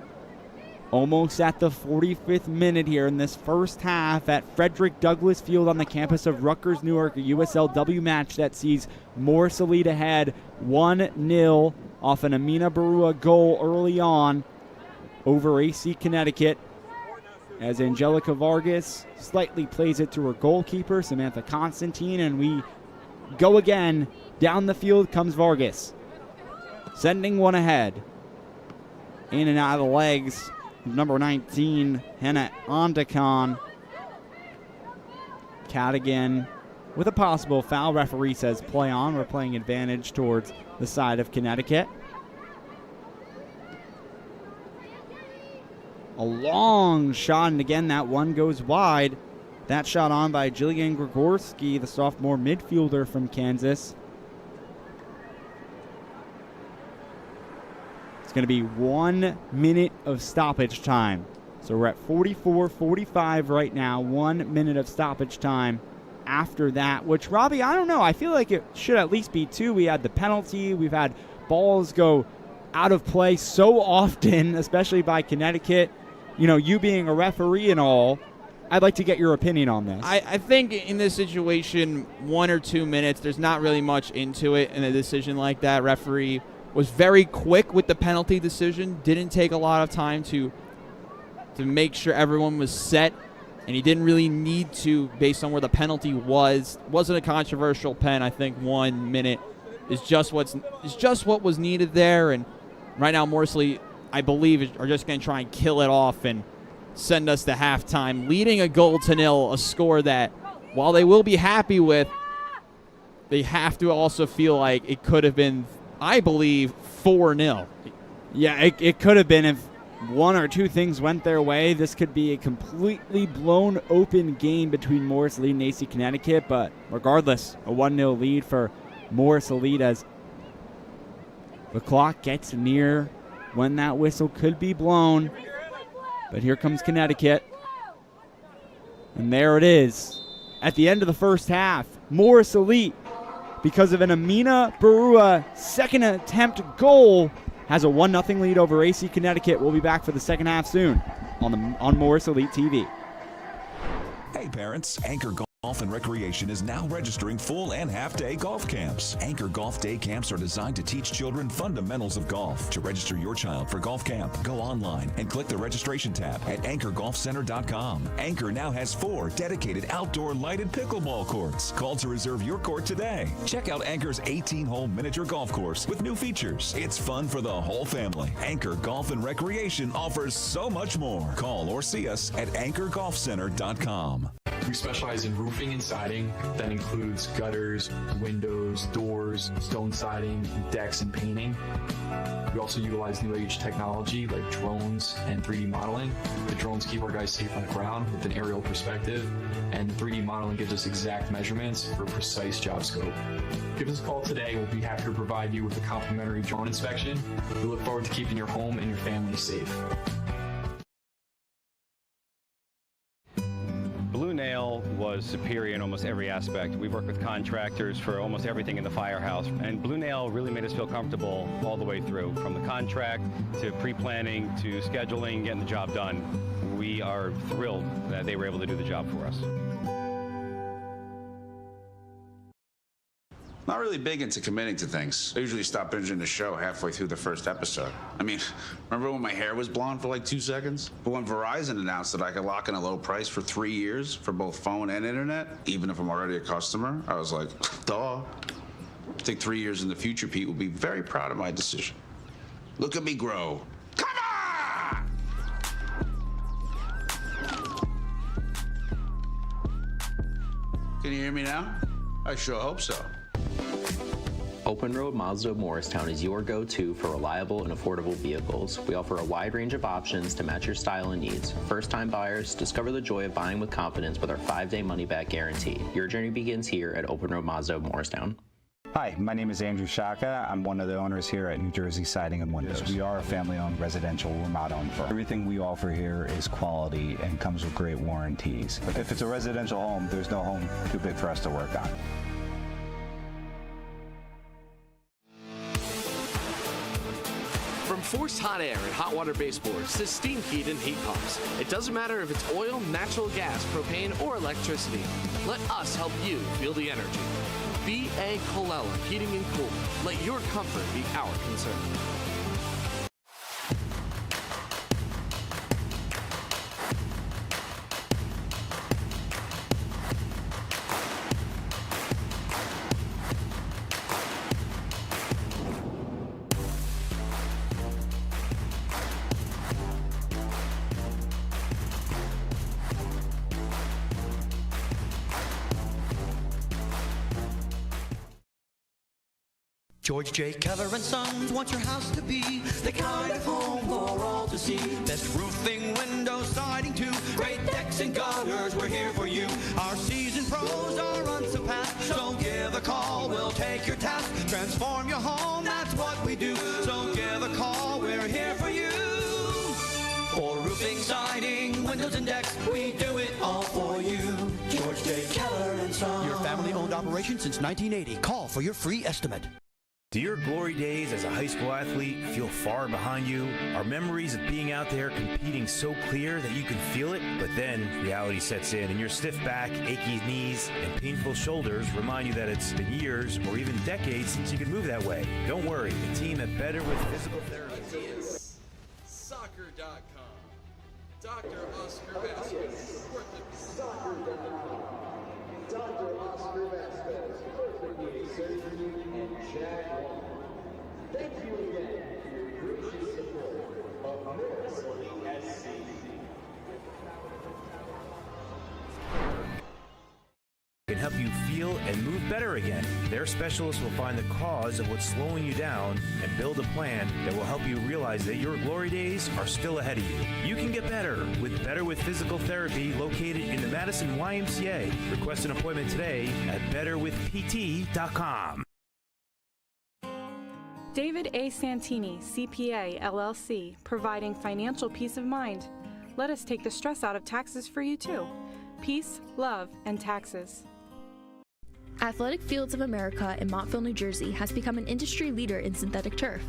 Almost at the 45th minute here in this first half at Frederick Douglass Field on the campus of Rutgers Newark, a USLW match that sees Morris Elite ahead 1-0 off an Amina Barua goal early on over AC Connecticut, as Angelica Vargas slightly plays it to her goalkeeper, Samantha Constantine, and we go again. Down the field comes Vargas, sending one ahead. In and out of the legs, number 19, Henna Ondekan. Cadigan with a possible foul. Referee says play on. We're playing advantage towards the side of Connecticut. A long shot, and again that one goes wide. That shot on by Jillian Grigorski, the sophomore midfielder from Kansas. It's going to be 1 minute of stoppage time. So we're at 44-45 right now, 1 minute of stoppage time after that, which, Robbie, I don't know. I feel like it should at least be 2. We had the penalty. We've had balls go out of play so often, especially by Connecticut. You know, you being a referee and all, I'd like to get your opinion on this. I think in this situation, 1 or 2 minutes, there's not really much into it in a decision like that. Referee was very quick with the penalty decision, didn't take a lot of time to make sure everyone was set, and he didn't really need to based on where the penalty was. Wasn't a controversial pen. I think 1 minute is just what was needed there, and right now Morsley, I believe, are just going to try and kill it off and send us to halftime, leading a 0-0, a score that, while they will be happy with, they have to also feel like it could have been, I believe, 4-0. Yeah, it could have been if 1 or 2 things went their way. This could be a completely blown open game between Morris Elite and AC Connecticut, but regardless, a 1-0 lead for Morris Elite as the clock gets near when that whistle could be blown. But here comes Connecticut. And there it is. At the end of the first half, Morris Elite, because of an Amina Barua second attempt goal, has a 1-0 lead over AC Connecticut. We'll be back for the second half soon on Morris Elite TV. Hey parents, Anchor Golf and Recreation is now registering full and half-day golf camps. Anchor Golf Day Camps are designed to teach children fundamentals of golf. To register your child for golf camp, go online and click the registration tab at anchorgolfcenter.com. Anchor now has 4 dedicated outdoor lighted pickleball courts. Call to reserve your court today. Check out Anchor's 18-hole miniature golf course with new features. It's fun for the whole family. Anchor Golf and Recreation offers so much more. Call or see us at anchorgolfcenter.com. We specialize in roofing and siding. That includes gutters, windows, doors, stone siding, decks, and painting. We also utilize new age technology like drones and 3D modeling. The drones keep our guys safe on the ground with an aerial perspective, and the 3D modeling gives us exact measurements for precise job scope. Give us a call today. We'll be happy to provide you with a complimentary drone inspection. We look forward to keeping your home and your family safe. Blue Nail was superior in almost every aspect. We've worked with contractors for almost everything in the firehouse, and Blue Nail really made us feel comfortable all the way through, from the contract to pre-planning to scheduling, getting the job done. We are thrilled that they were able to do the job for us. Not really big into committing to things. I usually stop binging the show halfway through the first episode. I mean, remember when my hair was blonde for like 2 seconds? But when Verizon announced that I could lock in a low price for 3 years for both phone and internet, even if I'm already a customer, I was like, duh. I think 3 years in the future, Pete will be very proud of my decision. Look at me grow. Come on! Can you hear me now? I sure hope so. Open Road Mazda of Morristown is your go-to for reliable and affordable vehicles. We offer a wide range of options to match your style and needs. First-time buyers, discover the joy of buying with confidence with our 5-day money-back guarantee. Your journey begins here at Open Road Mazda of Morristown. Hi, my name is Andrew Shaka. I'm one of the owners here at New Jersey Siding and Windows. We are a family-owned residential remodeling firm. Everything we offer here is quality and comes with great warranties. If it's a residential home, there's no home too big for us to work on. From forced hot air and hot water baseboards to steam heat and heat pumps, it doesn't matter if it's oil, natural gas, propane, or electricity. Let us help you feel the energy. B.A. Colella Heating and Cooling. Let your comfort be our concern. George J. Keller and Sons wants your house to be the kind of home for all to see. Best roofing, windows, siding too. Great decks and gutters, we're here for you. Our seasoned pros are unsurpassed, so give a call, we'll take your task. Transform your home, that's what we do. So give a call, we're here for you. For roofing, siding, windows and decks, we do it all for you. George J. Keller and Sons. Your family-owned operation since 1980. Call for your free estimate. Do your glory days as a high school athlete feel far behind you? Are memories of being out there competing so clear that you can feel it? But then reality sets in and your stiff back, achy knees, and painful shoulders remind you that it's been years or even decades since you could move that way. Don't worry, the team at Better with Physical Therapy is Soccer.com. Dr. Oscar Vasquez. Soccer.com. Dr. Oscar Vasquez. Orthopedic surgery and Jaguar. Thank you again for your gracious support of Minnesota SC. can help you feel and move better again. Their specialists will find the cause of what's slowing you down and build a plan that will help you realize that your glory days are still ahead of you. You can get better with Physical Therapy located in the Madison YMCA. Request an appointment today at betterwithpt.com. David A. Santini, CPA, LLC, providing financial peace of mind. Let us take the stress out of taxes for you too. Peace, love, and taxes. Athletic Fields of America in Montville, New Jersey has become an industry leader in synthetic turf.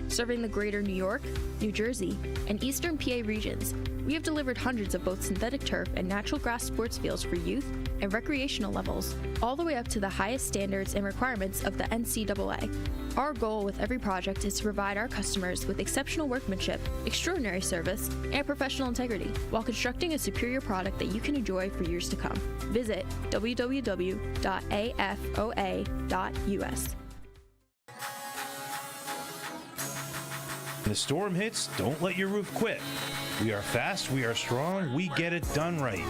Serving the greater New York, New Jersey, and eastern PA regions, we have delivered hundreds of both synthetic turf and natural grass sports fields for youth and recreational levels, all the way up to the highest standards and requirements of the NCAA. Our goal with every project is to provide our customers with exceptional workmanship, extraordinary service, and professional integrity, while constructing a superior product that you can enjoy for years to come. Visit www.afoa.us. When the storm hits, don't let your roof quit. We are fast, we are strong, we get it done right.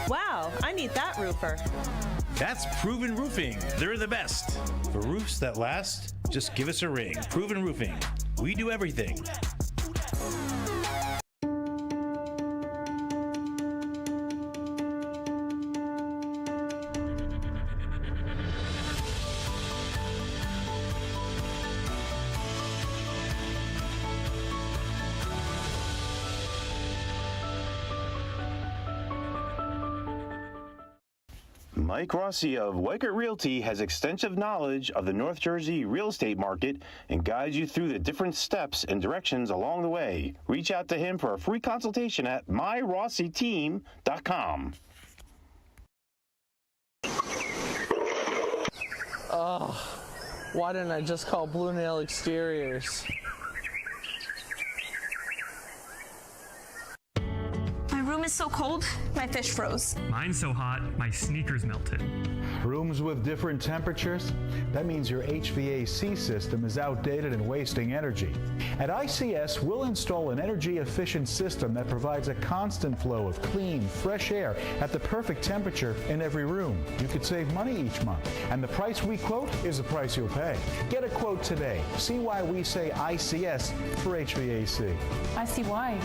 Wow, I need that roofer. That's Proven Roofing. They're the best. For roofs that last, just give us a ring. Proven Roofing. We do everything. Mike Rossi of Weichert Realty has extensive knowledge of the North Jersey real estate market and guides you through the different steps and directions along the way. Reach out to him for a free consultation at myrossiteam.com. Oh, why didn't I just call Blue Nail Exteriors? Is so cold, my fish froze. Mine's so hot, my sneakers melted. Rooms with different temperatures? That means your HVAC system is outdated and wasting energy. At ICS, we'll install an energy-efficient system that provides a constant flow of clean, fresh air at the perfect temperature in every room. You could save money each month, and the price we quote is the price you'll pay. Get a quote today. See why we say ICS for HVAC. I see why.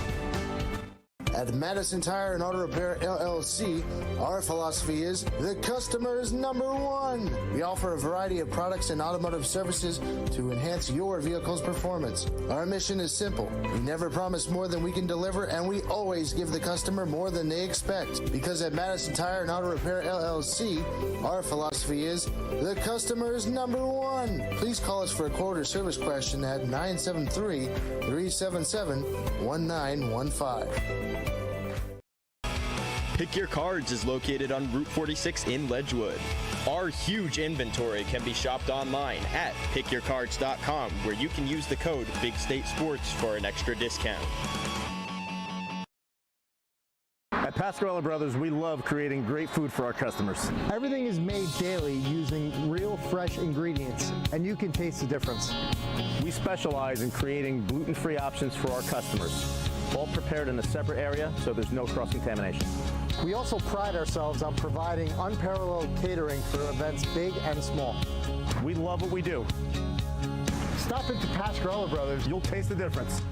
At Madison Tire and Auto Repair LLC, our philosophy is the customer is number one. We offer a variety of products and automotive services to enhance your vehicle's performance. Our mission is simple. We never promise more than we can deliver, and we always give the customer more than they expect. Because at Madison Tire and Auto Repair LLC, our philosophy is the customer is number one. Please call us for a quote or service question at 973-377-1915. Pick Your Cards is located on Route 46 in Ledgewood. Our huge inventory can be shopped online at pickyourcards.com, where you can use the code Big State Sports for an extra discount. At Pasquarella Brothers, we love creating great food for our customers. Everything is made daily using real fresh ingredients, and you can taste the difference. We specialize in creating gluten-free options for our customers, all prepared in a separate area so there's no cross-contamination. We also pride ourselves on providing unparalleled catering for events big and small. We love what we do. Stop into Pascarella Brothers. You'll taste the difference.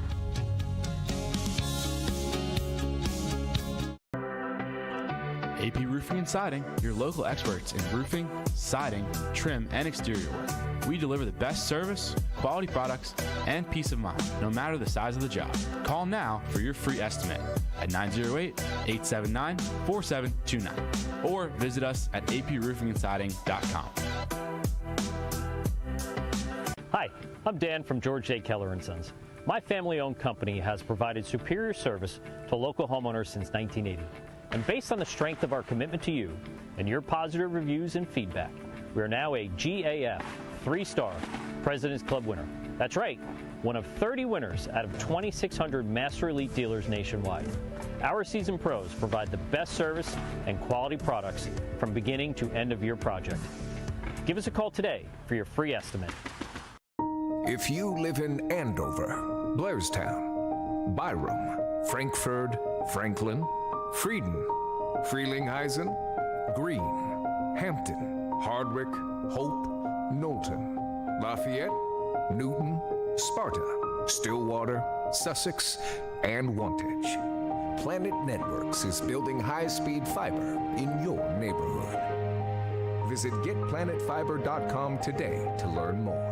AP Roofing and Siding, your local experts in roofing, siding, trim, and exterior work. We deliver the best service, quality products, and peace of mind, no matter the size of the job. Call now for your free estimate at 908-879-4729 or visit us at aproofingendsiding.com. Hi, I'm Dan from George J. Keller & Sons. My family-owned company has provided superior service to local homeowners since 1980. And based on the strength of our commitment to you and your positive reviews and feedback, we are now a GAF 3-star President's Club winner. That's right, one of 30 winners out of 2,600 Master Elite dealers nationwide. Our seasoned pros provide the best service and quality products from beginning to end of your project. Give us a call today for your free estimate. If you live in Andover, Blairstown, Byram, Frankfurt, Franklin, Frieden, Frelinghuysen, Greene, Hampton, Hardwick, Hope, Knowlton, Lafayette, Newton, Sparta, Stillwater, Sussex, and Wantage. Planet Networks is building high-speed fiber in your neighborhood. Visit getplanetfiber.com today to learn more.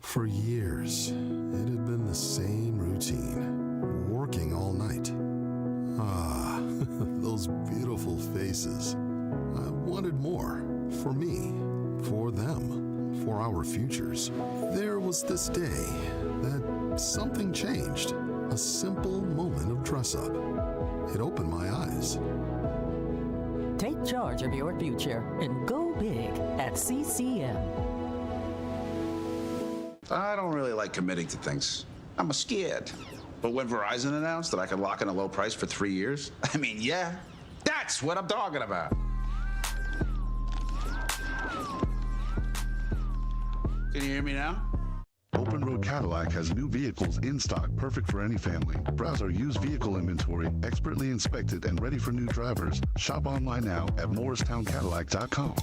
For years, it had been the same routine, working all night. Ah, those beautiful faces. I wanted more. For me, for them, for our futures. There was this day that something changed. A simple moment of dress-up. It opened my eyes. Take charge of your future and go big at CCM. I don't really like committing to things. I'm scared. But when Verizon announced that I could lock in a low price for 3 years, I mean, yeah, that's what I'm talking about. Can you hear me now? Open Road Cadillac has new vehicles in stock, perfect for any family. Browse our used vehicle inventory, expertly inspected and ready for new drivers. Shop online now at MorristownCadillac.com.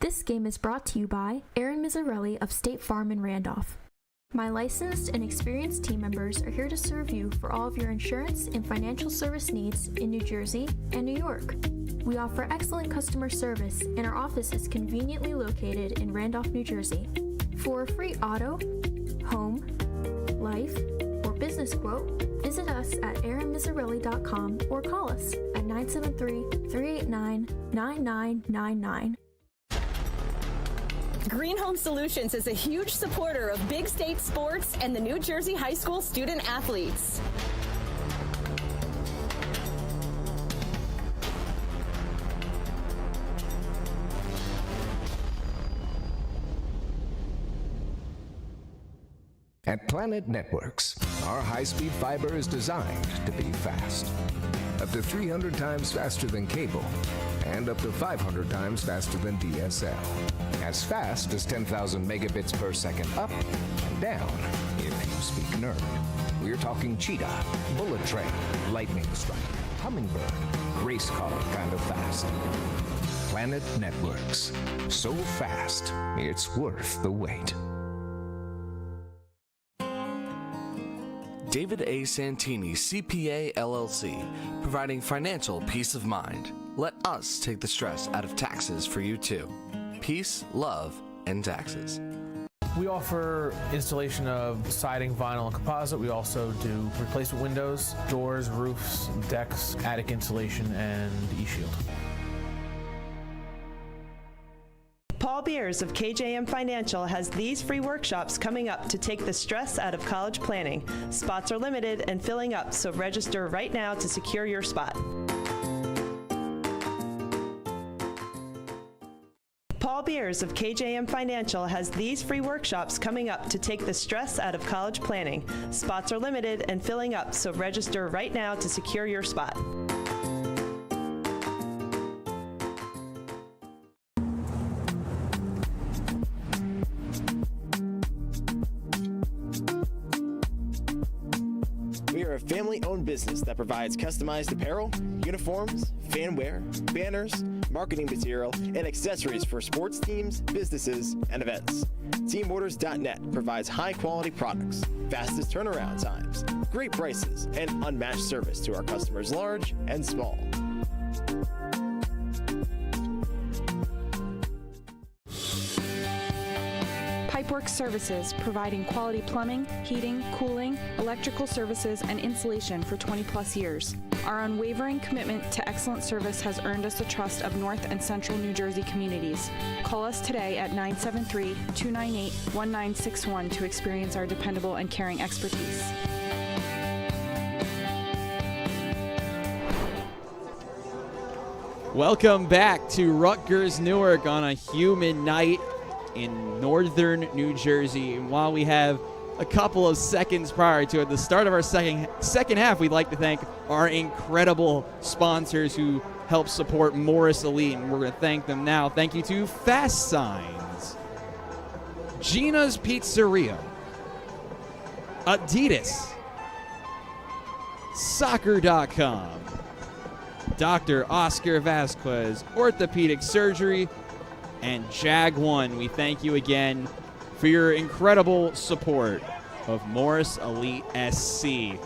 This game is brought to you by Aaron Mizzarelli of State Farm in Randolph. My licensed and experienced team members are here to serve you for all of your insurance and financial service needs in New Jersey and New York. We offer excellent customer service, and our office is conveniently located in Randolph, New Jersey. For a free auto, home, life, or business quote, visit us at aaronmizzarelli.com or call us at 973-389-9999. Green Home Solutions is a huge supporter of big state sports and the New Jersey high school student athletes. At Planet Networks, our high-speed fiber is designed to be fast. Up to 300 times faster than cable, and up to 500 times faster than DSL. As fast as 10,000 megabits per second up and down, if you speak nerd. We're talking cheetah, bullet train, lightning strike, hummingbird, race car kind of fast. Planet Networks. So fast, it's worth the wait. David A. Santini, CPA, LLC, providing financial peace of mind. Let us take the stress out of taxes for you too. Peace, love, and taxes. We offer installation of siding, vinyl, and composite. We also do replacement windows, doors, roofs, decks, attic insulation, and e-shield. Paul Beers of KJM Financial has these free workshops coming up to take the stress out of college planning. Spots are limited and filling up, so register right now to secure your spot. Paul Beers of KJM Financial has these free workshops coming up to take the stress out of college planning. Spots are limited and filling up, so register right now to secure your spot. We are a family-owned business that provides customized apparel, uniforms, fanwear, banners, marketing material, and accessories for sports teams, businesses, and events. TeamOrders.net provides high-quality products, fastest turnaround times, great prices, and unmatched service to our customers large and small. Pipeworks Services, providing quality plumbing, heating, cooling, electrical services, and insulation for 20-plus years. Our unwavering commitment to excellent service has earned us the trust of North and Central New Jersey communities. Call us today at 973-298-1961 to experience our dependable and caring expertise. Welcome back to Rutgers Newark on a humid night in northern New Jersey. And while we have a couple of seconds prior to it, the start of our second half, we'd like to thank our incredible sponsors who help support Morris Elite, and we're going to thank them now. Thank you to Fast Signs, Gina's Pizzeria, Adidas, Soccer.com, Dr. Oscar Vasquez Orthopedic Surgery, and Jag One. We thank you again for your incredible support of Morris Elite SC.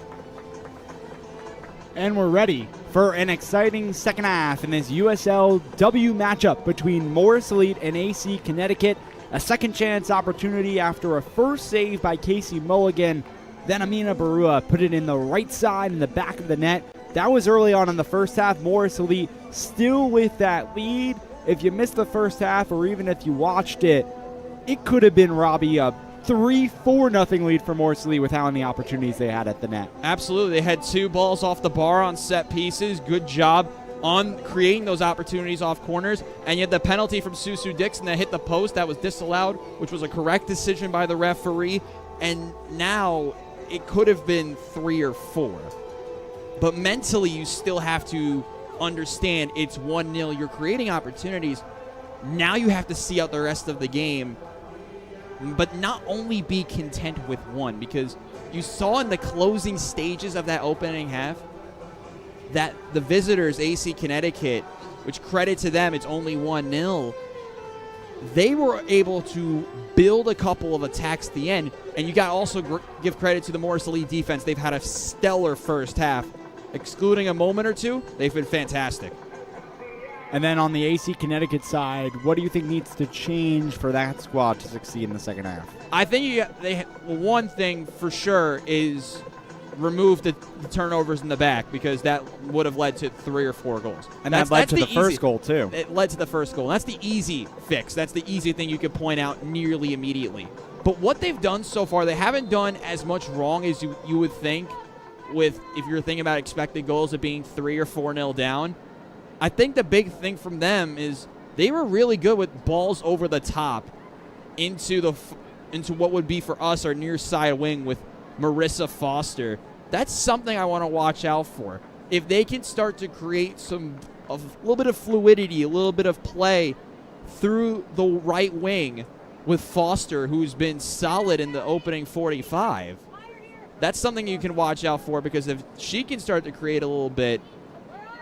And we're ready for an exciting second half in this USLW matchup between Morris Elite and AC Connecticut. A second chance opportunity after a first save by Casey Mulligan. Then Amina Barua put it in the right side in the back of the net. That was early on in the first half. Morris Elite still with that lead. If you missed the first half, or even if you watched it, it could have been, Robbie, a 3-4-0 lead for Morris Elite with how many opportunities they had at the net. Absolutely. They had 2 balls off the bar on set pieces. Good job on creating those opportunities off corners. And you had the penalty from Susu Dixon that hit the post that was disallowed, which was a correct decision by the referee. And now it could have been 3 or 4. But mentally, you still have to understand it's 1-0. You're creating opportunities. Now you have to see out the rest of the game, but not only be content with one, because you saw in the closing stages of that opening half that the visitors, AC Connecticut, which credit to them, it's only 1-0, they were able to build a couple of attacks at the end. And you got to also give credit to the Morris Elite defense. They've had a stellar first half. Excluding a moment or two, they've been fantastic. And then on the AC Connecticut side, what do you think needs to change for that squad to succeed in the second half? I think one thing for sure is remove the turnovers in the back, because that would have led to 3 or 4 goals. And that led to the first goal, too. It led to the first goal. That's the easy fix. That's the easy thing you could point out nearly immediately. But what they've done so far, they haven't done as much wrong as you would think, with if you're thinking about expected goals of being 3 or 4-0 down. I think the big thing from them is they were really good with balls over the top into what would be for us our near side wing with Marissa Foster. That's something I want to watch out for. If they can start to create a little bit of fluidity, a little bit of play through the right wing with Foster, who's been solid in the opening 45, that's something you can watch out for, because if she can start to create a little bit,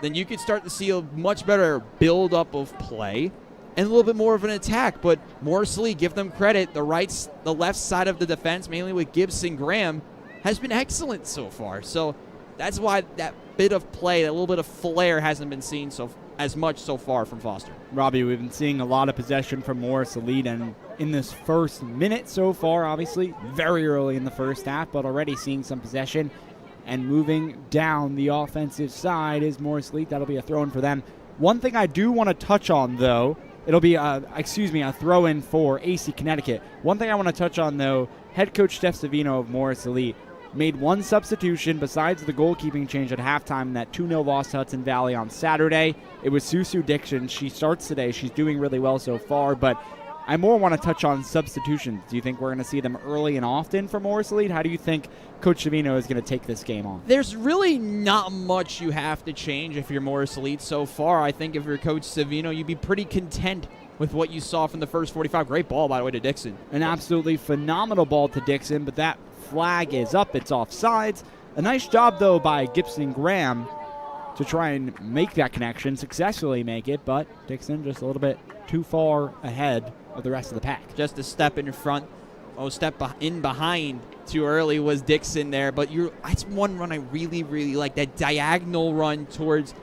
then you can start to see a much better build-up of play and a little bit more of an attack. But Morris Elite, give them credit, the left side of the defense, mainly with Gibson Graham, has been excellent so far. So that's why that bit of play, that little bit of flair hasn't been seen as much so far from Foster. Robbie, we've been seeing a lot of possession from Morris Elite, and in this first minute so far, obviously, very early in the first half, but already seeing some possession. And moving down the offensive side is Morris Elite. That'll be a throw-in for them. One thing I do want to touch on, though, it'll be a throw-in for AC Connecticut. One thing I want to touch on, though, head coach Steph Savino of Morris Elite made one substitution besides the goalkeeping change at halftime in that 2-0 loss to Hudson Valley on Saturday. It was Susu Dixon. She starts today. She's doing really well so far, but I more want to touch on substitutions. Do you think we're going to see them early and often for Morris Elite? How do you think Coach Savino is going to take this game on? There's really not much you have to change if you're Morris Elite so far. I think if you're Coach Savino, you'd be pretty content with what you saw from the first 45. Great ball, by the way, to Dixon. An absolutely phenomenal ball to Dixon, but that flag is up. It's offsides. A nice job, though, by Gibson Graham to try and make that connection, successfully make it, but Dixon just a little bit too far ahead of the rest of the pack. Just a step in front. In behind too early was Dixon there, but that's one run I really, really like, that diagonal run towards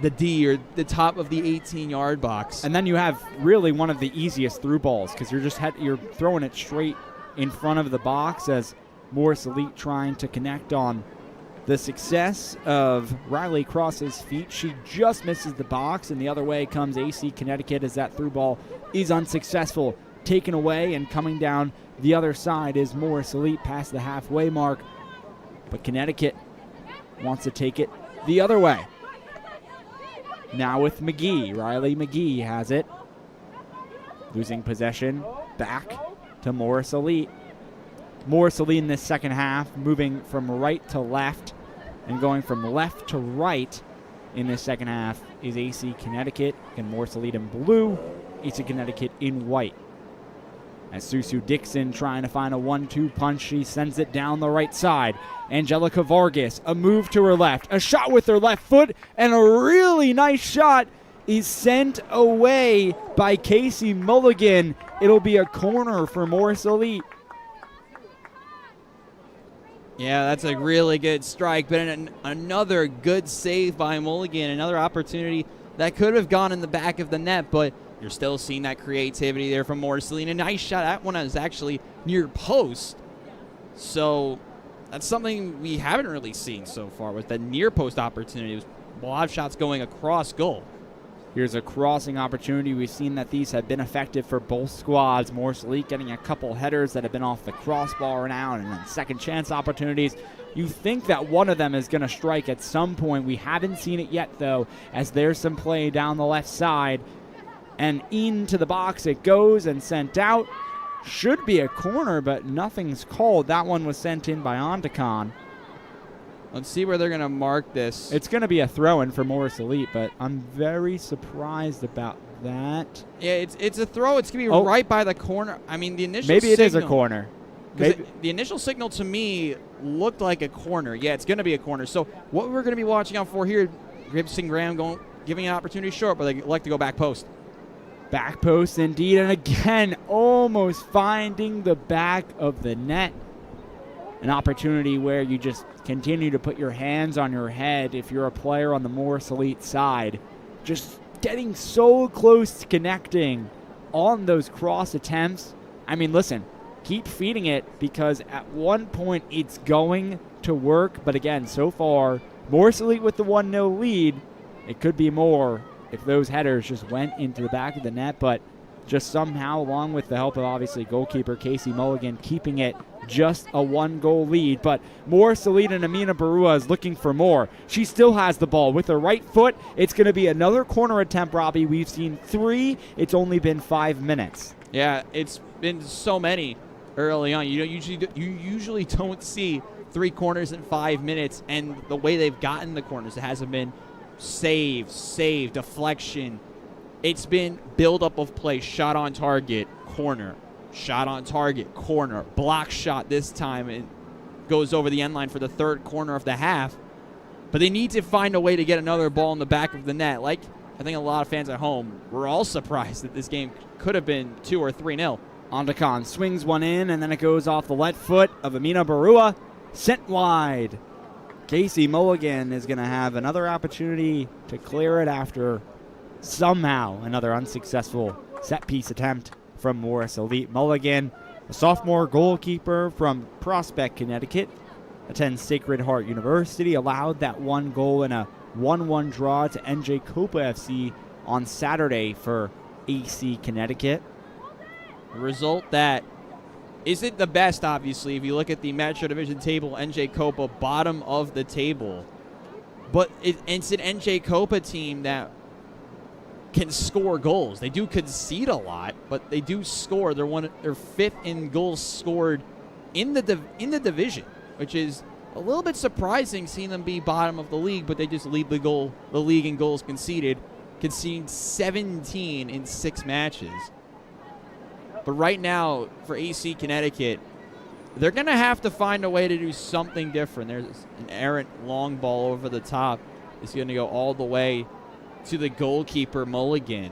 the D or the top of the 18-yard box. And then you have really one of the easiest through balls because you're throwing it straight in front of the box as Morris Elite trying to connect on the success of Riley Cross's feet. She just misses the box, and the other way comes AC Connecticut as that through ball is unsuccessful. Taken away, and coming down the other side is Morris Elite past the halfway mark. But Connecticut wants to take it the other way. Now with McGee. Riley McGee has it. Losing possession back to Morris Elite. Morris Elite in this second half, moving from right to left and going from left to right in this second half is AC Connecticut. And Morris Elite in blue, AC Connecticut in white. As Susu Dixon trying to find a 1-2 punch, she sends it down the right side. Angelica Vargas, a move to her left, a shot with her left foot, and a really nice shot is sent away by Casey Mulligan. It'll be a corner for Morris Elite. Yeah, that's a really good strike, but another good save by Mulligan, another opportunity that could have gone in the back of the net, but you're still seeing that creativity there from Morris Elite. A nice shot. That one is actually near post, so that's something we haven't really seen so far with the near post opportunity. It was a lot of shots going across goal. Here's a crossing opportunity. We've seen that these have been effective for both squads. Morris Elite getting a couple headers that have been off the crossbar now, and then second chance opportunities. You think that one of them is going to strike at some point. We haven't seen it yet, though, as there's some play down the left side. And into the box it goes and sent out. Should be a corner, but nothing's called. That one was sent in by Ondacon. Let's see where they're going to mark this. It's going to be a throw-in for Morris Elite, but I'm very surprised about that. Yeah, it's a throw. It's going to be right by the corner. I mean, the initial maybe signal, it is a corner. Maybe. The initial signal to me looked like a corner. Yeah, it's going to be a corner. So what we're going to be watching out for here, Gibson Graham giving an opportunity short, but they like to go back post. Back post indeed, and again, almost finding the back of the net. An opportunity where you just continue to put your hands on your head if you're a player on the Morris Elite side. Just getting so close to connecting on those cross attempts. I mean, listen, keep feeding it because at one point it's going to work. But again, so far, Morris Elite with the 1-0 lead. It could be more if those headers just went into the back of the net, but just somehow, along with the help of obviously goalkeeper Casey Mulligan, keeping it just a 1-goal lead. But Morris Elite and Amina Barua is looking for more. She still has the ball with her right foot. It's going to be another corner attempt, Robbie. We've seen 3. It's only been 5 minutes. Yeah, it's been so many early on. You usually don't see 3 corners in 5 minutes, and the way they've gotten the corners, it hasn't been save, deflection. It's been build-up of play, shot on target, corner, shot on target, corner, block shot this time. It goes over the end line for the third corner of the half. But they need to find a way to get another ball in the back of the net. Like, I think a lot of fans at home were all surprised that this game could have been 2 or 3-0. Ondacon swings one in, and then it goes off the left foot of Amina Barua, sent wide. Casey Mulligan is going to have another opportunity to clear it after somehow another unsuccessful set-piece attempt from Morris Elite. Mulligan, a sophomore goalkeeper from Prospect, Connecticut, attends Sacred Heart University, allowed that 1 goal in a 1-1 draw to NJ Copa FC on Saturday for AC Connecticut. A result that isn't the best, obviously. If you look at the Metro Division table, NJ Copa bottom of the table. But it's an NJ Copa team that can score goals. They do concede a lot, but they do score. They're fifth in goals scored in the division, which is a little bit surprising seeing them be bottom of the league, but they just lead the league in goals conceded, conceding 17 in 6 matches. But right now, for AC Connecticut, they're going to have to find a way to do something different. There's an errant long ball over the top. It's going to go all the way to the goalkeeper, Mulligan.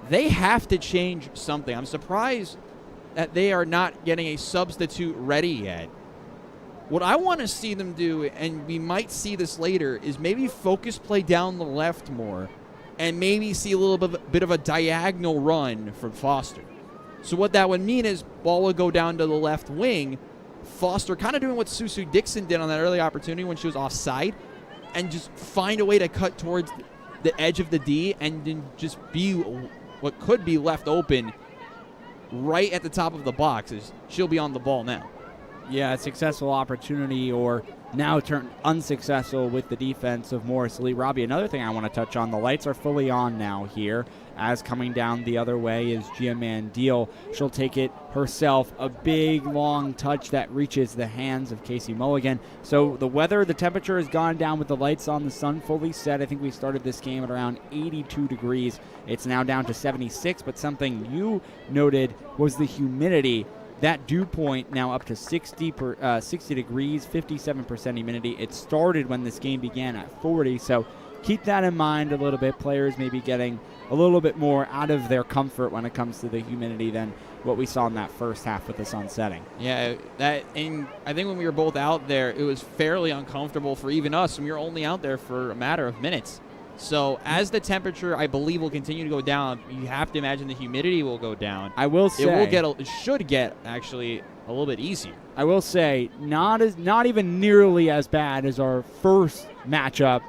They have to change something. I'm surprised that they are not getting a substitute ready yet. What I want to see them do, and we might see this later, is maybe focus play down the left more and maybe see a little bit of a diagonal run from Foster. So what that would mean is ball would go down to the left wing. Foster kind of doing what Susu Dixon did on that early opportunity when she was offside, and just find a way to cut towards the edge of the D and then just be what could be left open right at the top of the box. She'll be on the ball now. Yeah, a successful opportunity, or now turned unsuccessful with the defense of Morris Elite. Robbie, another thing I want to touch on, the lights are fully on now here, as coming down the other way is Gia Mandil. She'll take it herself, a big, long touch that reaches the hands of Casey Mulligan. So the temperature has gone down with the lights on, the sun fully set. I think we started this game at around 82 degrees. It's now down to 76, but something you noted was the humidity. That dew point now up to 60 degrees, 57% humidity. It started when this game began at 40, so keep that in mind a little bit. Players may be getting a little bit more out of their comfort when it comes to the humidity than what we saw in that first half with the sun setting. Yeah, and I think when we were both out there, it was fairly uncomfortable for even us, and we were only out there for a matter of minutes. So as the temperature, I believe, will continue to go down, you have to imagine the humidity will go down. I will say it should get actually a little bit easier. I will say not even nearly as bad as our first matchup,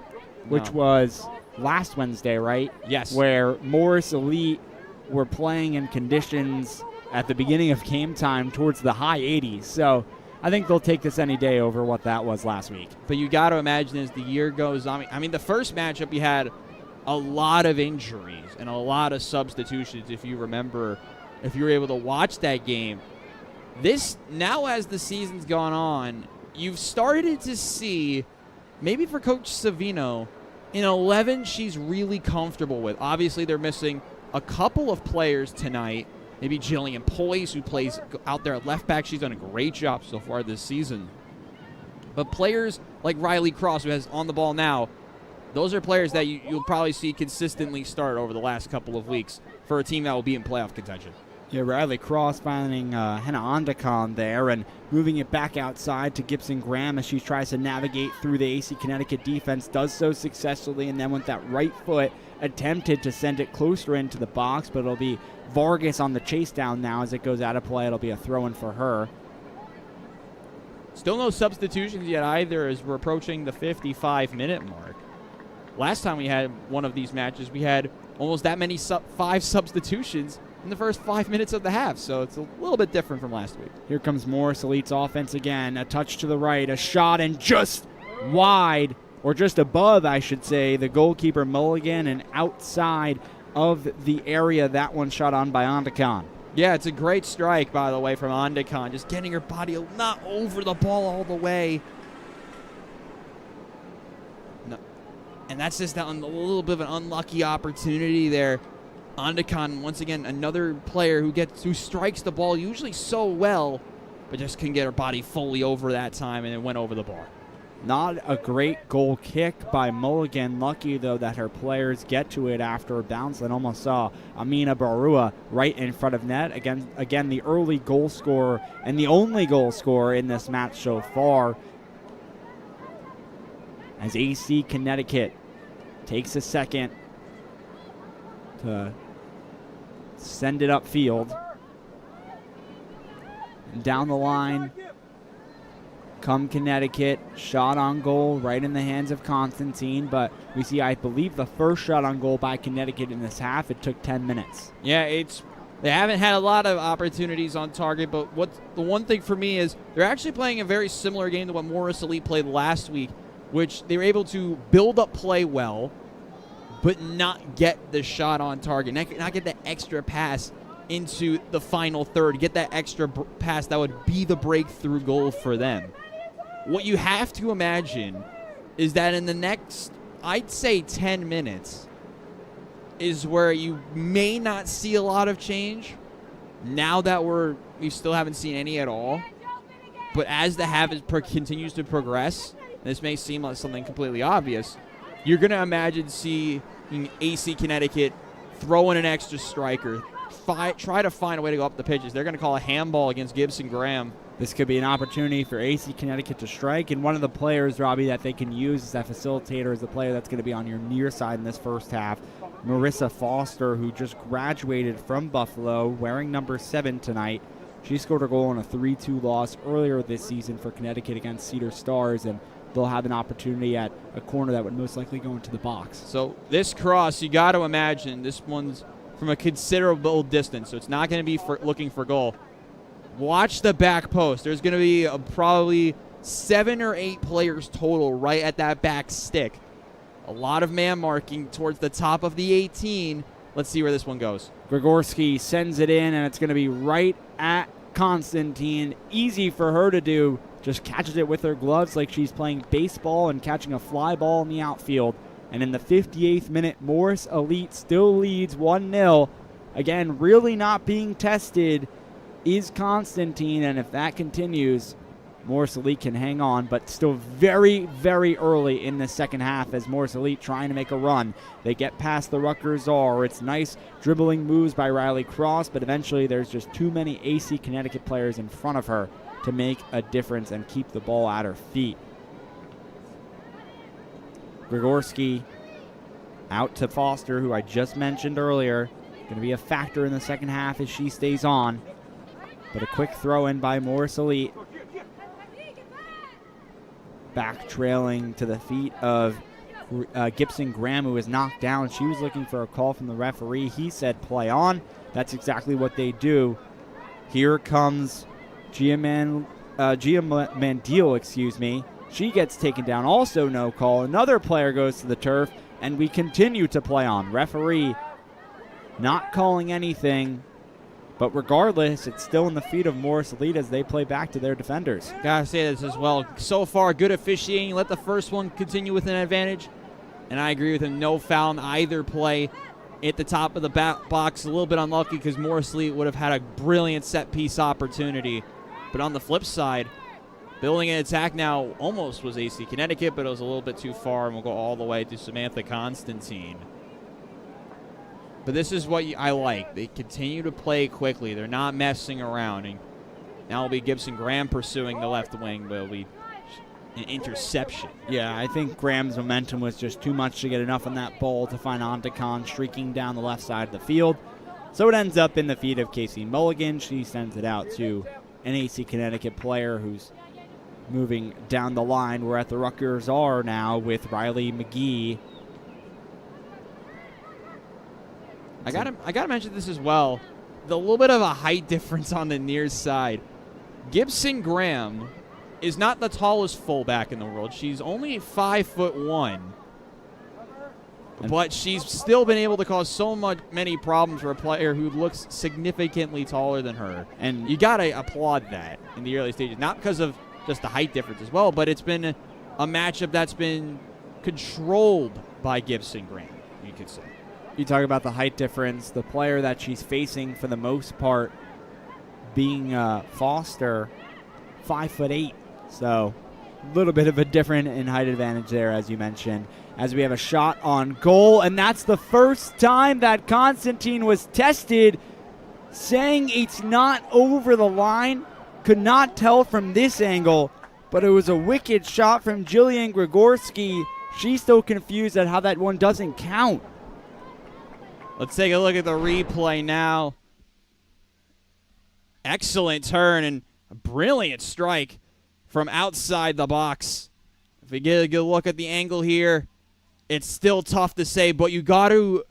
which was last Wednesday, right? Yes. Where Morris Elite were playing in conditions at the beginning of game time towards the high 80s. So I think they'll take this any day over what that was last week. But you got to imagine as the year goes on. I mean, the first matchup, you had a lot of injuries and a lot of substitutions, if you remember, if you were able to watch that game. This, now as the season's gone on, you've started to see, maybe for Coach Savino, in 11 she's really comfortable with. Obviously, they're missing a couple of players tonight. Maybe Jillian Poise, who plays out there at left back. She's done a great job so far this season. But players like Riley Cross, who has on the ball now, those are players that you'll probably see consistently start over the last couple of weeks for a team that will be in playoff contention. Yeah, Riley Cross finding Henna Ondakon there and moving it back outside to Gibson Graham as she tries to navigate through the AC Connecticut defense. Does so successfully, and then with that right foot attempted to send it closer into the box, but it'll be Vargas on the chase down now as it goes out of play. It'll be a throw-in for her. Still no substitutions yet either as we're approaching the 55-minute mark. Last time we had one of these matches, we had almost that many 5 substitutions in the first 5 minutes of the half, so it's a little bit different from last week. Here comes Morris Elite's offense again. A touch to the right, a shot, and just wide, or just above, I should say, the goalkeeper Mulligan, and outside of the area that one shot on by Ondakon. Yeah, it's a great strike, by the way, from Ondakon, just getting her body not over the ball all the way. No. And that's just a little bit of an unlucky opportunity there. Ondakon, once again, another player who strikes the ball usually so well, but just couldn't get her body fully over that time, and it went over the bar. Not a great goal kick by Mulligan. Lucky, though, that her players get to it after a bounce and almost saw Amina Barua right in front of net. Again, the early goal scorer and the only goal scorer in this match so far, as AC Connecticut takes a second to send it upfield. And down the line come Connecticut. Shot on goal right in the hands of Constantine, but we see, I believe, the first shot on goal by Connecticut in this half. It took 10 minutes. Yeah, it's They haven't had a lot of opportunities on target, but the one thing for me is they're actually playing a very similar game to what Morris Elite played last week, which they were able to build up play well, but not get the shot on target, not get that extra pass into the final third, get that extra pass that would be the breakthrough goal for them. What you have to imagine is that in the next, I'd say 10 minutes, is where you may not see a lot of change now that we still haven't seen any at all. But as the half continues to progress, this may seem like something completely obvious, you're going to imagine seeing AC Connecticut throw in an extra striker, try to find a way to go up the pitches. They're going to call a handball against Gibson Graham. This could be an opportunity for AC Connecticut to strike, and one of the players, Robbie, that they can use as that facilitator is the player that's going to be on your near side in this first half, Marissa Foster, who just graduated from Buffalo, wearing number 7 tonight. She scored a goal in a 3-2 loss earlier this season for Connecticut against Cedar Stars, and they'll have an opportunity at a corner that would most likely go into the box. So this cross, you got to imagine this one's from a considerable distance, so it's not going to be looking for goal. Watch the back post. There's going to be probably 7 or 8 players total right at that back stick. A lot of man marking towards the top of the 18. Let's see where this one goes. Grigorski sends it in, and it's going to be right at Constantine. Easy for her to do. Just catches it with her gloves like she's playing baseball and catching a fly ball in the outfield. And in the 58th minute, Morris Elite still leads 1-0. Again, really not being tested is Constantine, and if that continues, Morris Elite can hang on, but still very, very early in the second half as Morris Elite trying to make a run. They get past the Rutgers Czar. It's nice dribbling moves by Riley Cross, but eventually there's just too many AC Connecticut players in front of her to make a difference and keep the ball at her feet. Grigorski out to Foster, who I just mentioned earlier. Going to be a factor in the second half as she stays on. But a quick throw in by Morris Elite. Back trailing to the feet of Gibson Graham, who was knocked down. She was looking for a call from the referee. He said play on. That's exactly what they do. Here comes Gia Mandil, excuse me. She gets taken down. Also no call. Another player goes to the turf, and we continue to play on. Referee not calling anything. But regardless, it's still in the feet of Morris Elite as they play back to their defenders. Gotta say this as well. So far, good officiating. Let the first one continue with an advantage. And I agree with him. No foul in either play at the top of the box. A little bit unlucky because Morris Elite would have had a brilliant set-piece opportunity. But on the flip side, building an attack now almost was AC Connecticut, but it was a little bit too far, and we'll go all the way to Samantha Constantine. But this is what I like. They continue to play quickly. They're not messing around. And now it'll be Gibson Graham pursuing the left wing, but it'll be an interception. Yeah, I think Graham's momentum was just too much to get enough on that ball to find Antacon streaking down the left side of the field. So it ends up in the feet of Casey Mulligan. She sends it out to an AC Connecticut player who's moving down the line. We're at the Rutgers Czar now with Riley McGee. I gotta mention this as well. The little bit of a height difference on the near side. Gibson Graham is not the tallest fullback in the world. She's only 5'1", but she's still been able to cause many problems for a player who looks significantly taller than her. And you gotta applaud that in the early stages, not because of just the height difference as well, but it's been a matchup that's been controlled by Gibson Graham, you could say. You talk about the height difference. The player that she's facing for the most part being Foster, 5'8". So a little bit of a different in height advantage there, as you mentioned, as we have a shot on goal. And that's the first time that Constantine was tested, saying it's not over the line. Could not tell from this angle, but it was a wicked shot from Jillian Grigorski. She's still confused at how that one doesn't count. Let's take a look at the replay now. Excellent turn and a brilliant strike from outside the box. If we get a good look at the angle here, it's still tough to say, but you got to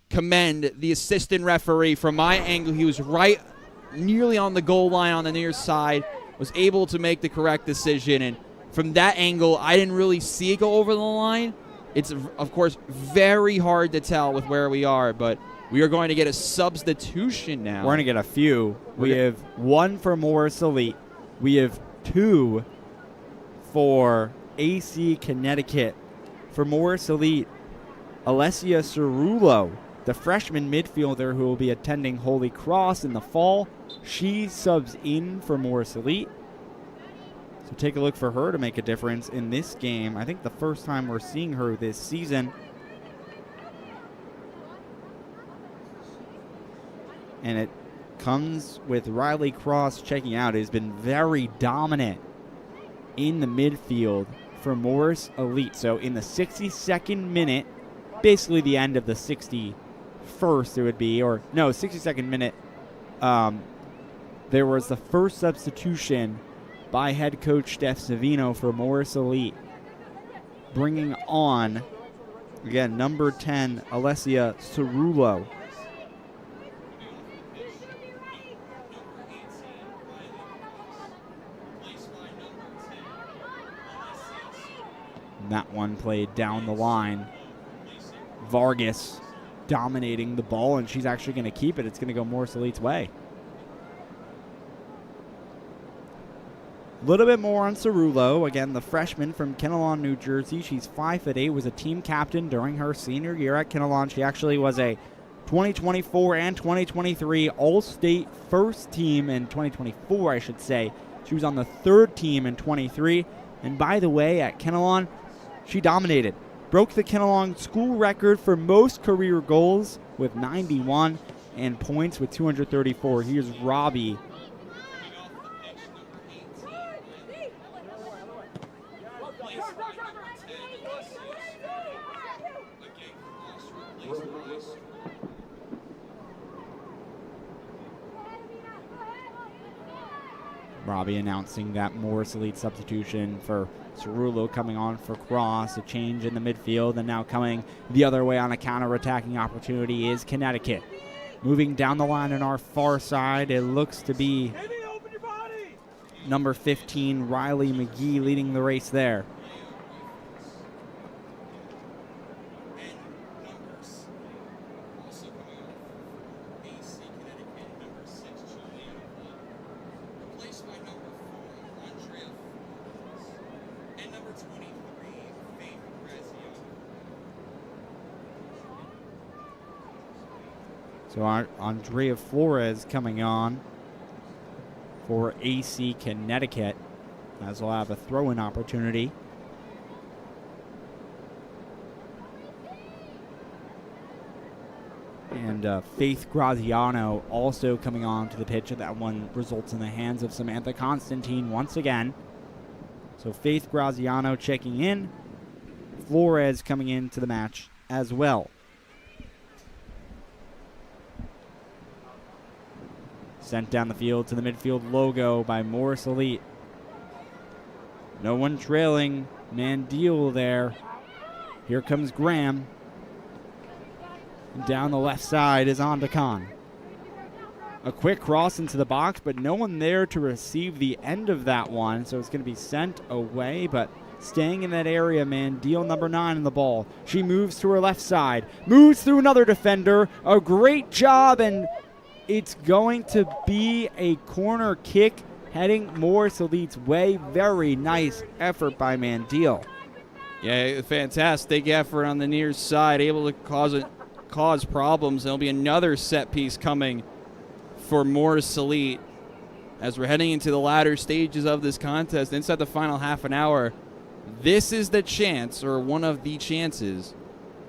commend the assistant referee. From my angle, he was right nearly on the goal line on the near side, was able to make the correct decision. And from that angle, I didn't really see it go over the line. It's, of course, very hard to tell with where we are, but we are going to get a substitution now. We're going to get a few. We have one for Morris Elite. We have two for AC Connecticut. For Morris Elite, Alessia Cerullo, the freshman midfielder who will be attending Holy Cross in the fall. She subs in for Morris Elite. So take a look for her to make a difference in this game. I think the first time we're seeing her this season. And it comes with Riley Cross checking out. He's been very dominant in the midfield for Morris Elite. So in the 62nd minute, basically the end of the 61st it would be, or no, 62nd minute, there was the first substitution by head coach Steph Savino for Morris Elite, bringing on, again, number 10, Alessia Cerullo. That one played down the line. Vargas dominating the ball, and she's actually going to keep it. It's going to go Morris Elite's way. A little bit more on Cerullo. Again, the freshman from Kinnelon, New Jersey. She's 5'8", was a team captain during her senior year at Kinnelon. She actually was a 2024 and 2023 All-State first team in 2024, I should say. She was on the third team in 23. And by the way, at Kinnelon, she dominated. Broke the Kinnelon school record for most career goals with 91 and points with 234. Here's Robbie. Robbie announcing that Morris Elite substitution for Cerullo coming on for Cross. A change in the midfield, and now coming the other way on a counter-attacking opportunity is Connecticut. Moving down the line on our far side, it looks to be number 15, Riley McGee, leading the race there. So Andrea Flores coming on for AC Connecticut, as we'll have a throw-in opportunity. And Faith Graziano also coming on to the pitch. That one results in the hands of Samantha Constantine once again. So Faith Graziano checking in. Flores coming into the match as well. Sent down the field to the midfield logo by Morris Elite. No one trailing. Mandil there. Here comes Graham. And down the left side is Ondakan. A quick cross into the box, but no one there to receive the end of that one. So it's going to be sent away, but staying in that area, Mandil, number 9 in the ball. She moves to her left side. Moves through another defender. A great job, and it's going to be a corner kick heading Morris Elite's way. Very nice effort by Mandil. Yeah, fantastic effort on the near side, able to cause problems. There'll be another set piece coming for Morris Elite as we're heading into the latter stages of this contest. Inside the final half an hour, this is the chance, or one of the chances,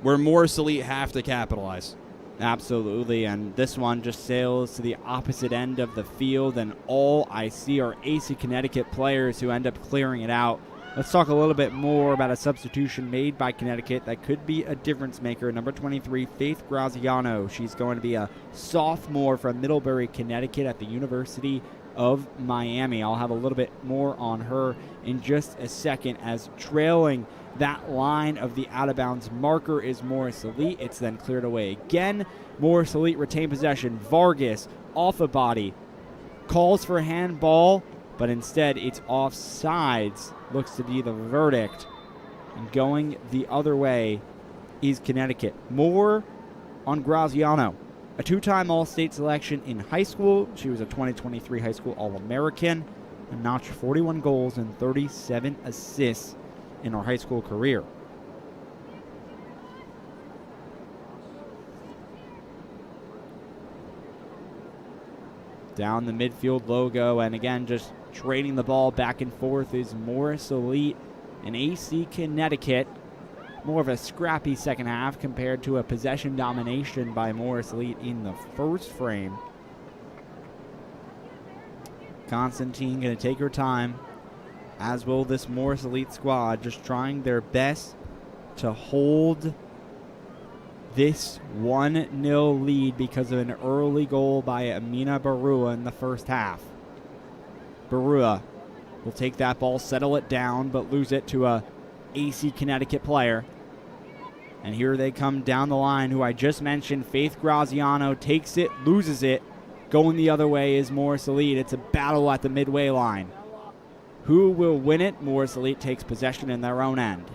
where Morris Elite have to capitalize. Absolutely, and this one just sails to the opposite end of the field, and all I see are AC Connecticut players who end up clearing it out. Let's talk a little bit more about a substitution made by Connecticut that could be a difference maker. Number 23, Faith Graziano. She's going to be a sophomore from Middlebury, Connecticut at the University of Miami. I'll have a little bit more on her in just a second, as trailing that line of the out-of-bounds marker is Morris Elite. It's then cleared away again. Morris Elite retain possession. Vargas off a body. Calls for handball, but instead it's offsides. Looks to be the verdict. And going the other way is Connecticut. More on Graziano. A two-time All-State selection in high school. She was a 2023 high school All-American and notched 41 goals and 37 assists in her high school career. Down the midfield logo, and again, just trading the ball back and forth is Morris Elite and AC Connecticut. More of a scrappy second half compared to a possession domination by Morris Elite in the first frame. Constantine going to take her time, as will this Morris Elite squad, just trying their best to hold this 1-0 lead because of an early goal by Amina Barua in the first half. Barua will take that ball, settle it down, but lose it to a AC Connecticut player. And here they come down the line, who I just mentioned. Faith Graziano takes it, loses it. Going the other way is Morris Elite. It's a battle at the midway line. Who will win it? Morris Elite takes possession in their own end.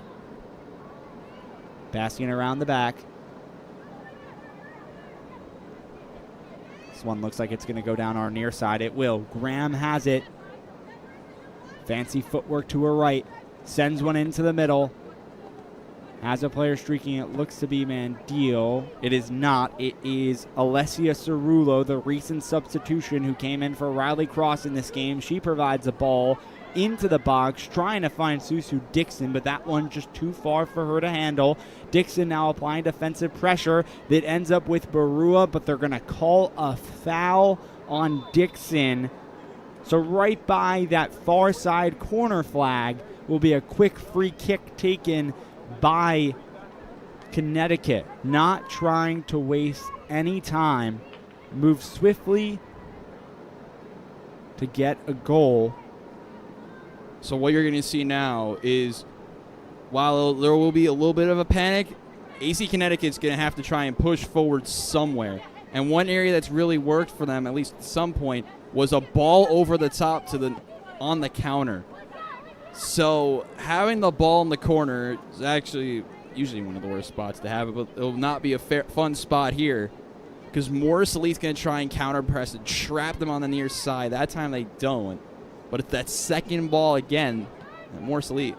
Passing it around the back. This one looks like it's going to go down our near side. It will. Graham has it. Fancy footwork to her right. Sends one into the middle. Has a player streaking. It looks to be Mandil. It is not. It is Alessia Cerullo, the recent substitution who came in for Riley Cross in this game. She provides a ball into the box, trying to find Susu Dixon, but that one just too far for her to handle. Dixon now applying defensive pressure that ends up with Barua, but they're going to call a foul on Dixon. So right by that far side corner flag will be a quick free kick taken by Connecticut. Not trying to waste any time. Move swiftly to get a goal. So what you're going to see now is, while there will be a little bit of a panic, AC Connecticut's going to have to try and push forward somewhere. And one area that's really worked for them, at least at some point, was a ball over the top on the counter. So having the ball in the corner is actually usually one of the worst spots to have it, but it will not be a fun spot here, because Morris Elite's going to try and counter press and trap them on the near side. That time they don't. But it's that second ball again, Morris Elite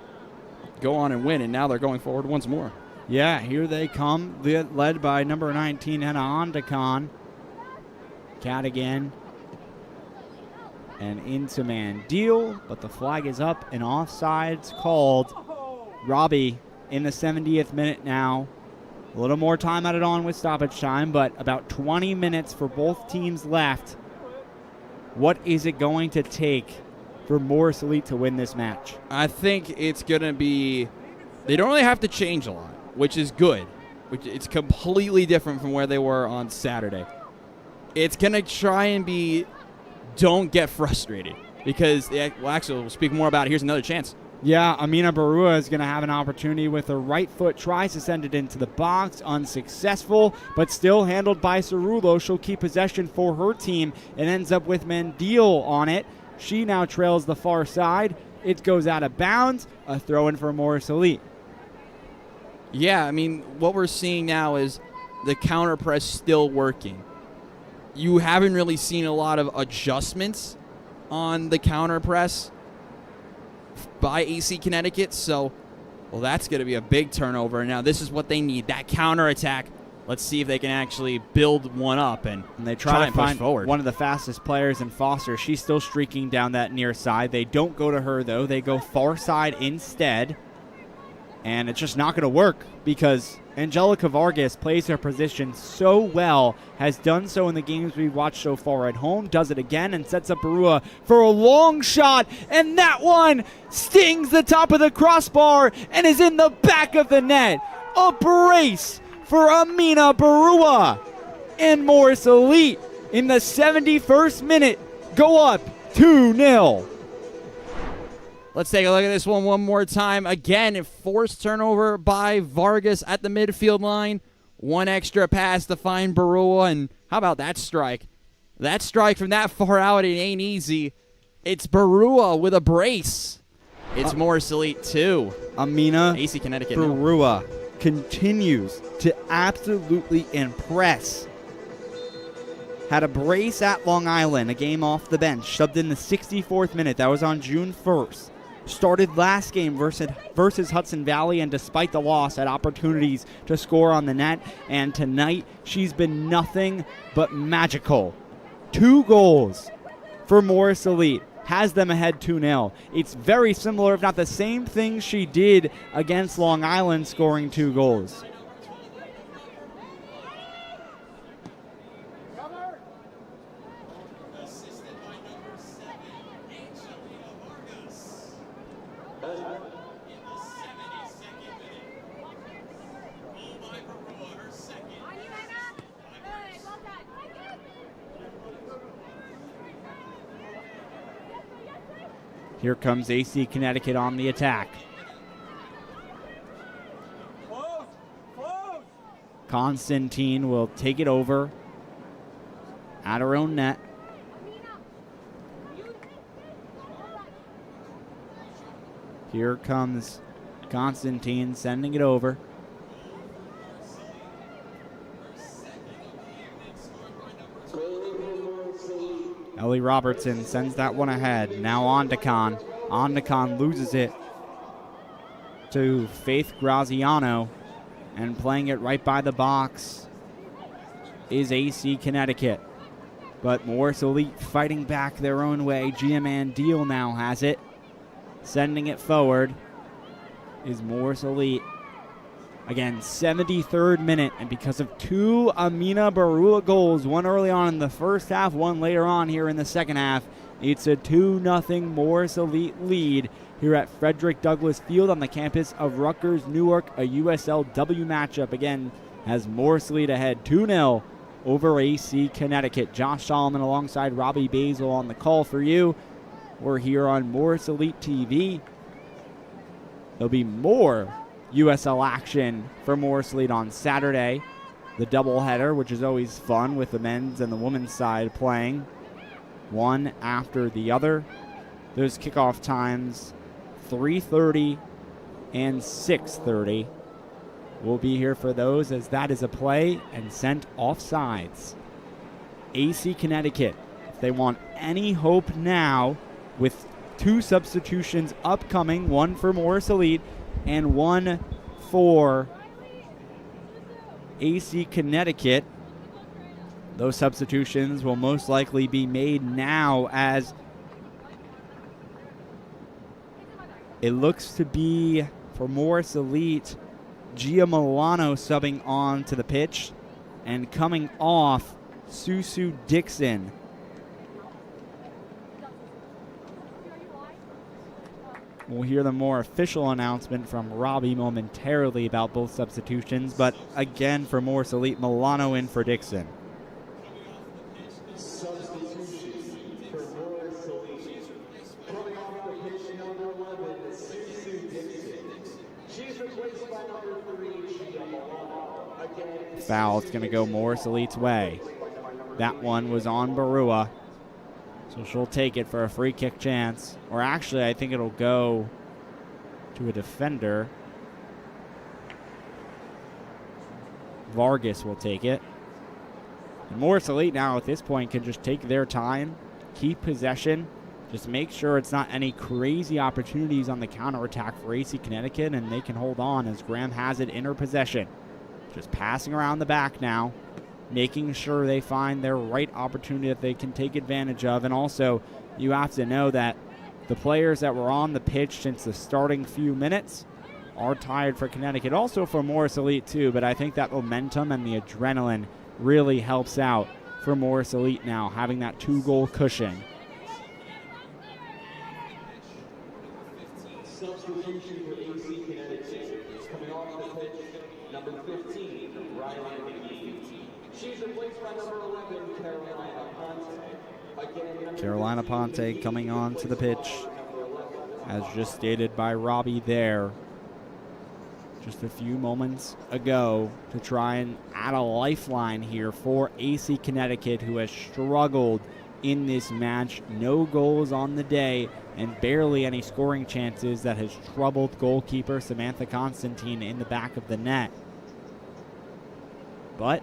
go on and win, and now they're going forward once more. Yeah, here they come, led by number 19, Henna Ondekan. Cat again. And into Mandil, but the flag is up and offsides called. Robbie in the 70th minute now. A little more time added on with stoppage time, but about 20 minutes for both teams left. What is it going to take for Morris Elite to win this match? I think it's going to be, they don't really have to change a lot, which is good. It's completely different from where they were on Saturday. It's going to try and be, don't get frustrated, because, actually, we'll speak more about it. Here's another chance. Yeah, Amina Barua is going to have an opportunity with her right foot. Tries to send it into the box. Unsuccessful, but still handled by Cerullo. She'll keep possession for her team. It ends up with Mandil on it. She now trails the far side. It goes out of bounds. A throw-in for Morris Elite. Yeah, I mean, what we're seeing now is the counter press still working. You haven't really seen a lot of adjustments on the counter press by AC Connecticut, so, well, that's going to be a big turnover. Now, this is what they need, that counter attack. Let's see if they can actually build one up and they try and to find push forward. One of the fastest players in Foster. She's still streaking down that near side. They don't go to her, though. They go far side instead. And it's just not going to work because Angelica Vargas plays her position so well, has done so in the games we've watched so far at home, does it again and sets up Barua for a long shot, and that one stings the top of the crossbar and is in the back of the net. A brace for Amina Barua, and Morris Elite in the 71st minute go up 2-0. Let's take a look at this one more time. Again, forced turnover by Vargas at the midfield line. One extra pass to find Barua, and how about that strike? That strike from that far out, it ain't easy. It's Barua with a brace. It's Morris Elite 2. Amina AC Connecticut. Barua continues to absolutely impress. Had a brace at Long Island, a game off the bench, subbed in the 64th minute. That was on June 1st. Started last game versus Hudson Valley, and despite the loss, had opportunities to score on the net. And tonight, she's been nothing but magical. 2 goals for Morris Elite. Has them ahead 2-0. It's very similar, if not the same thing she did against Long Island, scoring 2 goals. Here comes AC Connecticut on the attack. Constantine will take it over at her own net. Here comes Constantine sending it over. Ellie Robertson sends that one ahead. Now Ondicon. Ondicon loses it to Faith Graziano. And playing it right by the box is AC Connecticut. But Morris Elite fighting back their own way. Gia Mandil now has it. Sending it forward is Morris Elite. Again, 73rd minute, and because of 2 Amina Barua goals, one early on in the first half, one later on here in the second half, it's a 2-0 Morris Elite lead here at Frederick Douglass Field on the campus of Rutgers Newark, a USLW matchup. Again, has Morris Elite ahead 2-0 over AC Connecticut. Josh Solomon alongside Robbie Basil on the call for you. We're here on Morris Elite TV. There'll be more USL action for Morris Elite on Saturday. The doubleheader, which is always fun with the men's and the women's side playing one after the other. Those kickoff times, 3:30 and 6:30. We'll be here for those, as that is a play and sent offsides. AC Connecticut, if they want any hope now, with 2 substitutions upcoming, one for Morris Elite and one for AC Connecticut. Those substitutions will most likely be made now, as it looks to be for Morris Elite, Gia Milano subbing on to the pitch, and coming off, Susu Dixon. We'll hear the more official announcement from Robbie momentarily about both substitutions, but again for Morris Elite, Milano in for Dixon. Substitution for Morris Elite. Coming off the pitch, number 11, Susu Dixon. She's replaced by number 3, Gia Milano. Again, Foul's going to go Morris Elite's way. That one was on Barua. So she'll take it for a free kick chance. Or actually, I think it'll go to a defender. Vargas will take it. And Morris Elite now at this point can just take their time, keep possession, just make sure it's not any crazy opportunities on the counterattack for AC Connecticut, and they can hold on as Graham has it in her possession. Just passing around the back now, making sure they find their right opportunity that they can take advantage of. And also, you have to know that the players that were on the pitch since the starting few minutes are tired for Connecticut. Also for Morris Elite too, but I think that momentum and the adrenaline really helps out for Morris Elite now, having that 2-goal cushion. Substitution for AC Connecticut. Coming off the pitch, number 15, Riley McGee. She's replaced by number 11, Carolina Ponte. Again, Carolina Ponte coming on to the pitch as just stated by Robbie there just a few moments ago, to try and add a lifeline here for AC Connecticut, who has struggled in this match. No goals on the day and barely any scoring chances. That has troubled goalkeeper Samantha Constantine in the back of the net. But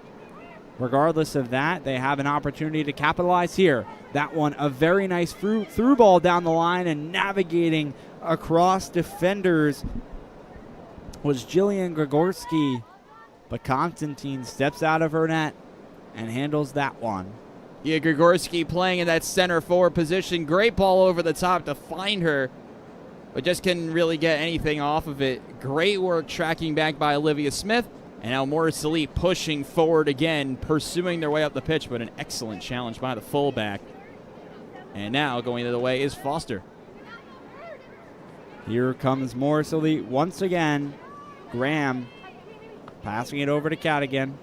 regardless of that, they have an opportunity to capitalize here. That one, a very nice through ball down the line, and navigating across defenders was Jillian Grigorski. But Constantine steps out of her net and handles that one. Yeah, Grigorski playing in that center forward position. Great ball over the top to find her, but just couldn't really get anything off of it. Great work tracking back by Olivia Smith. And now Morris Elite pushing forward again, pursuing their way up the pitch, but an excellent challenge by the fullback. And now going the other way is Foster. Here comes Morris Elite once again. Graham passing it over to Cadigan.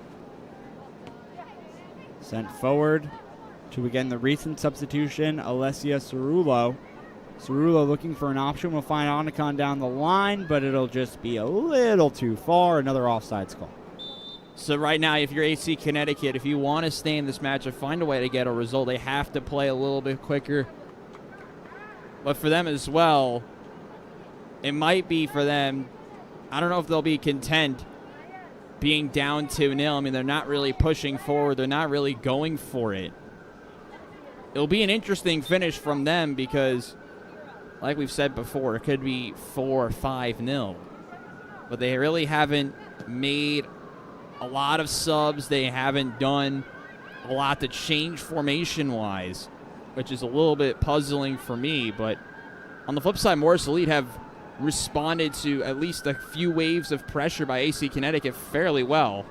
Sent forward to, again, the recent substitution, Alessia Cerullo. Cerullo looking for an option. We'll find Onacon down the line, but it'll just be a little too far. Another offsides call. So right now, if you're AC Connecticut, if you want to stay in this match or find a way to get a result, they have to play a little bit quicker. But for them as well, it might be for them, I don't know if they'll be content being down 2-0. I mean, they're not really pushing forward. They're not really going for it. It'll be an interesting finish from them because, like we've said before, it could be 4 or 5-0. But they really haven't made a lot of subs. They haven't done a lot to change formation-wise, which is a little bit puzzling for me. But on the flip side, Morris Elite have responded to at least a few waves of pressure by AC Connecticut fairly well.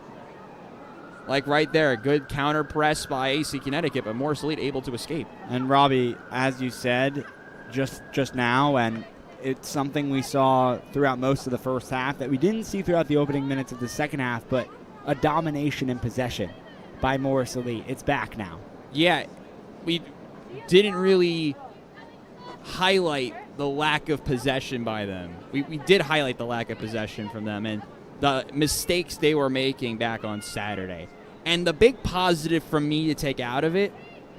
Like right there, a good counter press by AC Connecticut, but Morris Elite able to escape. And Robbie, as you said just now, and it's something we saw throughout most of the first half that we didn't see throughout the opening minutes of the second half, but a domination in possession by Morris Elite. It's back now. Yeah, we didn't really highlight the lack of possession by them. We did highlight the lack of possession from them and the mistakes they were making back on Saturday. And the big positive for me to take out of it,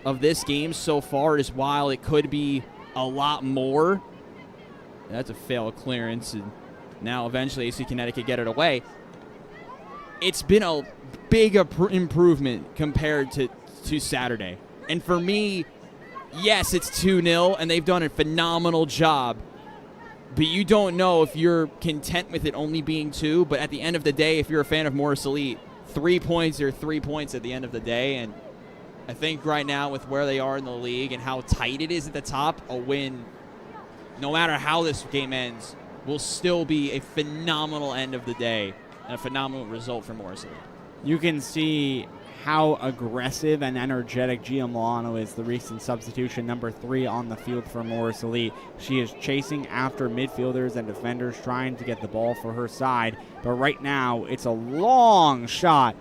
of this game so far, is while it could be a lot more, that's a failed clearance, and now eventually AC Connecticut get it away. It's been a big improvement compared to Saturday. And for me, yes, it's 2-0, and they've done a phenomenal job. But you don't know if you're content with it only being 2. But at the end of the day, if you're a fan of Morris Elite, 3 points are 3 points at the end of the day. And I think right now with where they are in the league and how tight it is at the top, a win, no matter how this game ends, will still be a phenomenal end of the day and a phenomenal result for Morris Elite. You can see how aggressive and energetic Gia Milano is, the recent substitution, number 3 on the field for Morris Elite. She is chasing after midfielders and defenders, trying to get the ball for her side. But right now, it's a long shot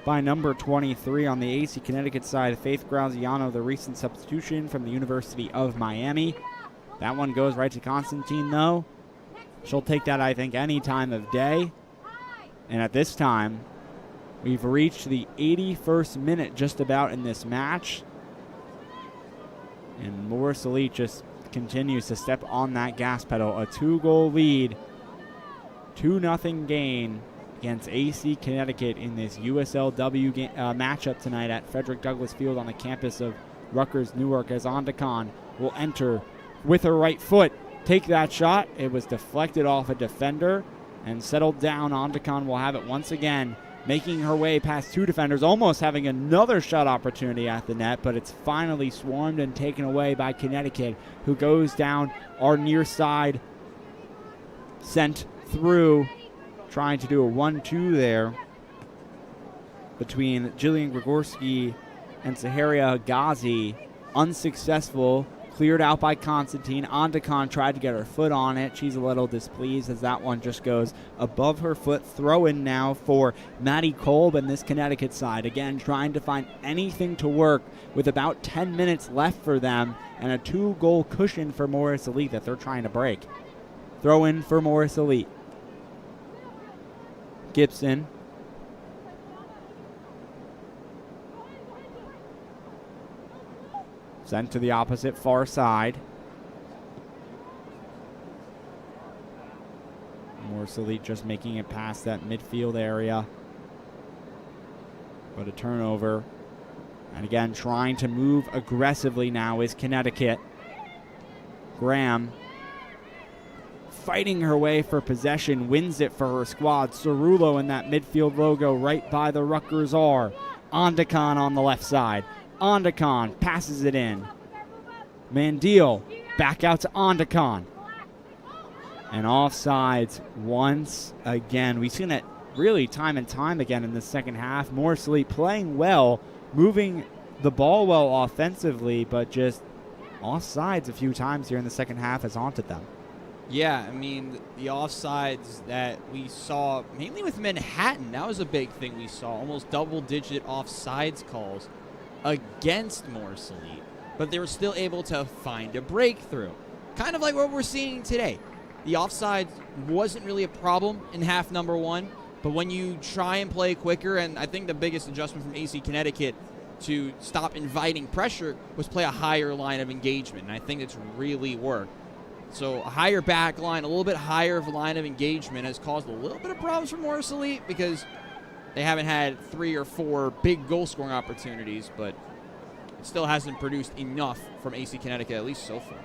by number 23 on the AC Connecticut side, Faith Graziano, the recent substitution from the University of Miami. That one goes right to Constantine, though. She'll take that, I think, any time of day. And at this time, we've reached the 81st minute just about in this match. And Morris Elite just continues to step on that gas pedal. A 2-goal lead, 2-0 gain against AC Connecticut in this USLW matchup tonight at Frederick Douglass Field on the campus of Rutgers Newark, as Ondekan will enter with her right foot. Take that shot. It was deflected off a defender and settled down. Ondekan will have it once again, making her way past 2 defenders, almost having another shot opportunity at the net, but it's finally swarmed and taken away by Connecticut, who goes down our near side, sent through, trying to do a 1-2 there between Jillian Grigorski and Saharia Ghazi. Unsuccessful. Cleared out by Constantine. Andekon tried to get her foot on it. She's a little displeased as that one just goes above her foot. Throw in now for Maddie Kolb and this Connecticut side. Again, trying to find anything to work with about 10 minutes left for them and a 2-goal cushion for Morris Elite that they're trying to break. Throw in for Morris Elite. Gibson. Sent to the opposite far side. Morris Elite just making it past that midfield area. But a turnover. And again, trying to move aggressively now is Connecticut. Graham fighting her way for possession, wins it for her squad. Cerullo in that midfield logo right by the Rutgers R. Andekon on the left side. Andekon passes it in. Mandil back out to Andekon. And offsides once again. We've seen it really time and time again in the second half. Morris Elite playing well, moving the ball well offensively, but just offsides a few times here in the second half has haunted them. Yeah, I mean, the offsides that we saw, mainly with Manhattan, that was a big thing we saw. Almost double-digit offsides calls against Morris Elite, but they were still able to find a breakthrough. Kind of like what we're seeing today. The offsides wasn't really a problem in half number one, but when you try and play quicker, and I think the biggest adjustment from AC Connecticut to stop inviting pressure was play a higher line of engagement, and I think it's really worked. So a higher back line, a little bit higher of a line of engagement has caused a little bit of problems for Morris Elite because they haven't had 3 or 4 big goal-scoring opportunities, but it still hasn't produced enough from AC Connecticut, at least so far.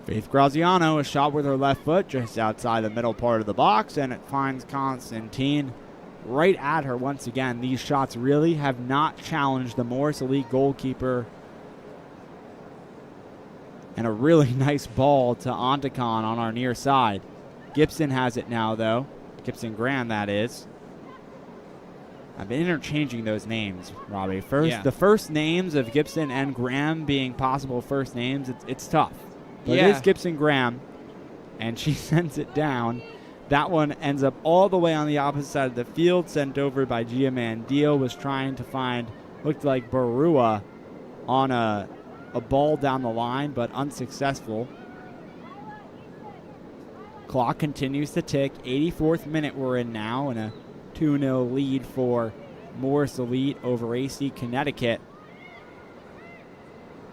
Faith Graziano, a shot with her left foot just outside the middle part of the box, and it finds Constantine right at her once again. These shots really have not challenged the Morris Elite goalkeeper. And a really nice ball to Andekon on our near side. Gibson has it now, though. Gibson Graham, that is. I've been interchanging those names, Robbie. The first names of Gibson and Graham being possible first names, it's tough. But it is Gibson Graham, and she sends it down. That one ends up all the way on the opposite side of the field, sent over by Gia Mandil, was trying to find, looked like Barua on a ball down the line, but unsuccessful. Clock continues to tick. 84th minute we're in now, and a 2-0 lead for Morris Elite over AC Connecticut.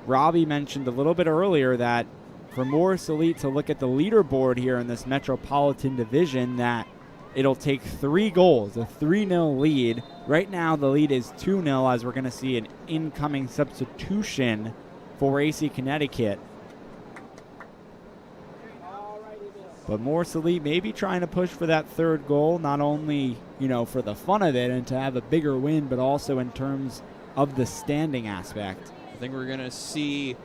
Robbie mentioned a little bit earlier that for Morris Elite to look at the leaderboard here in this Metropolitan Division, that it'll take 3 goals, a 3-0 lead. Right now the lead is 2-0 as we're going to see an incoming substitution for AC Connecticut. But Morris Elite maybe trying to push for that 3rd goal, not only, for the fun of it and to have a bigger win, but also in terms of the standing aspect. I think we're going to see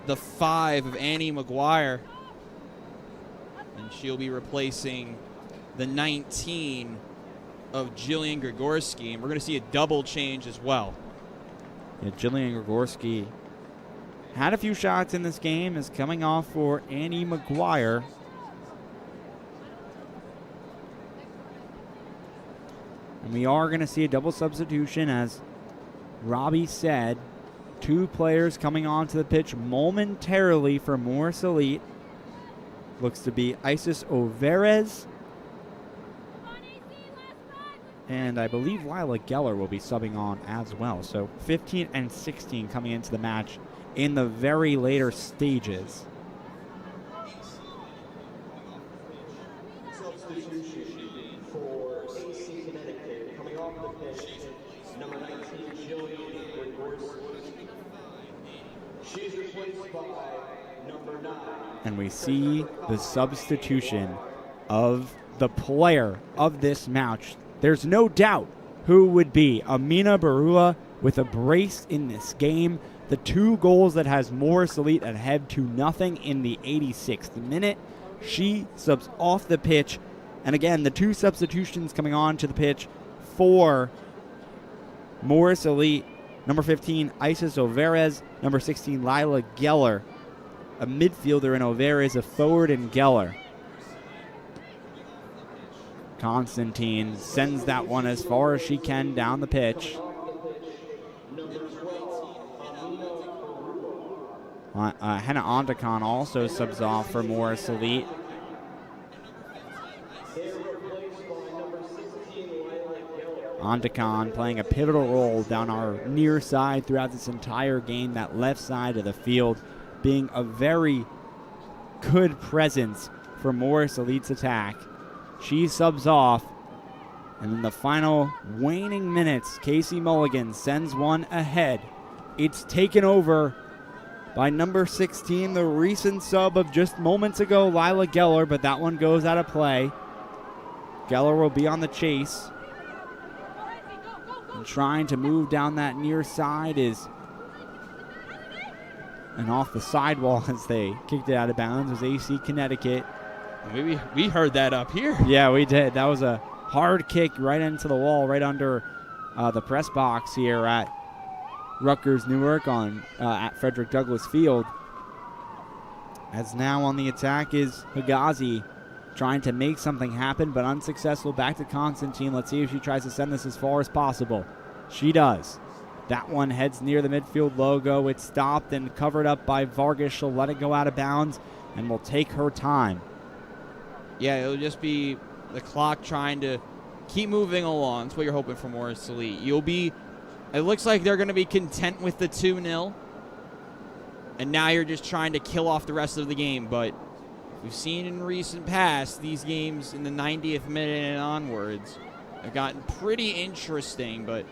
the 5 of Annie McGuire, and she'll be replacing the 19 of Jillian Grigorski, and we're going to see a double change as well. Yeah, Jillian Grigorski had a few shots in this game, is coming off for Annie McGuire. And we are going to see a double substitution, as Robbie said. 2 players coming onto the pitch momentarily for Morris Elite. Looks to be Isis Overez. And I believe Lila Geller will be subbing on as well. So 15 and 16 coming into the match in the very later stages. Substitution for AC Connecticut coming off the pitch, number 19, Jillian Grigorski. She's replaced by number 9. And we see the substitution of the player of this match. There's no doubt who would be Amina Barua with a brace in this game. The 2 goals that has Morris Elite ahead 2-0 in the 86th minute. She subs off the pitch. And again, the 2 substitutions coming on to the pitch for Morris Elite. Number 15, Isis Overez. Number 16, Lila Geller. a midfielder in Overes, a forward in Geller. Constantine sends that one as far as she can down the pitch. Henna Ondakon also subs off for Morris Elite. Ondakon playing a pivotal role down our near side throughout this entire game, that left side of the field, being a very good presence for Morris Elite's attack. She subs off, and in the final waning minutes, Casey Mulligan sends one ahead. It's taken over by number 16, the recent sub of just moments ago, Lila Geller, but that one goes out of play. Geller will be on the chase. And trying to move down that near side is, and off the sidewall as they kicked it out of bounds was AC Connecticut. We heard that up here. Yeah, we did. That was a hard kick right into the wall, right under the press box here at Rutgers Newark at Frederick Douglass Field. As now on the attack is Higazi, trying to make something happen, but unsuccessful. Back to Constantine. Let's see if she tries to send this as far as possible. She does. That one heads near the midfield logo. It's stopped and covered up by Vargas. She'll let it go out of bounds and will take her time. Yeah, it'll just be the clock trying to keep moving along. That's what you're hoping for, Morris Elite. It looks like they're going to be content with the 2-0. And now you're just trying to kill off the rest of the game. But we've seen in recent past, these games in the 90th minute and onwards have gotten pretty interesting. But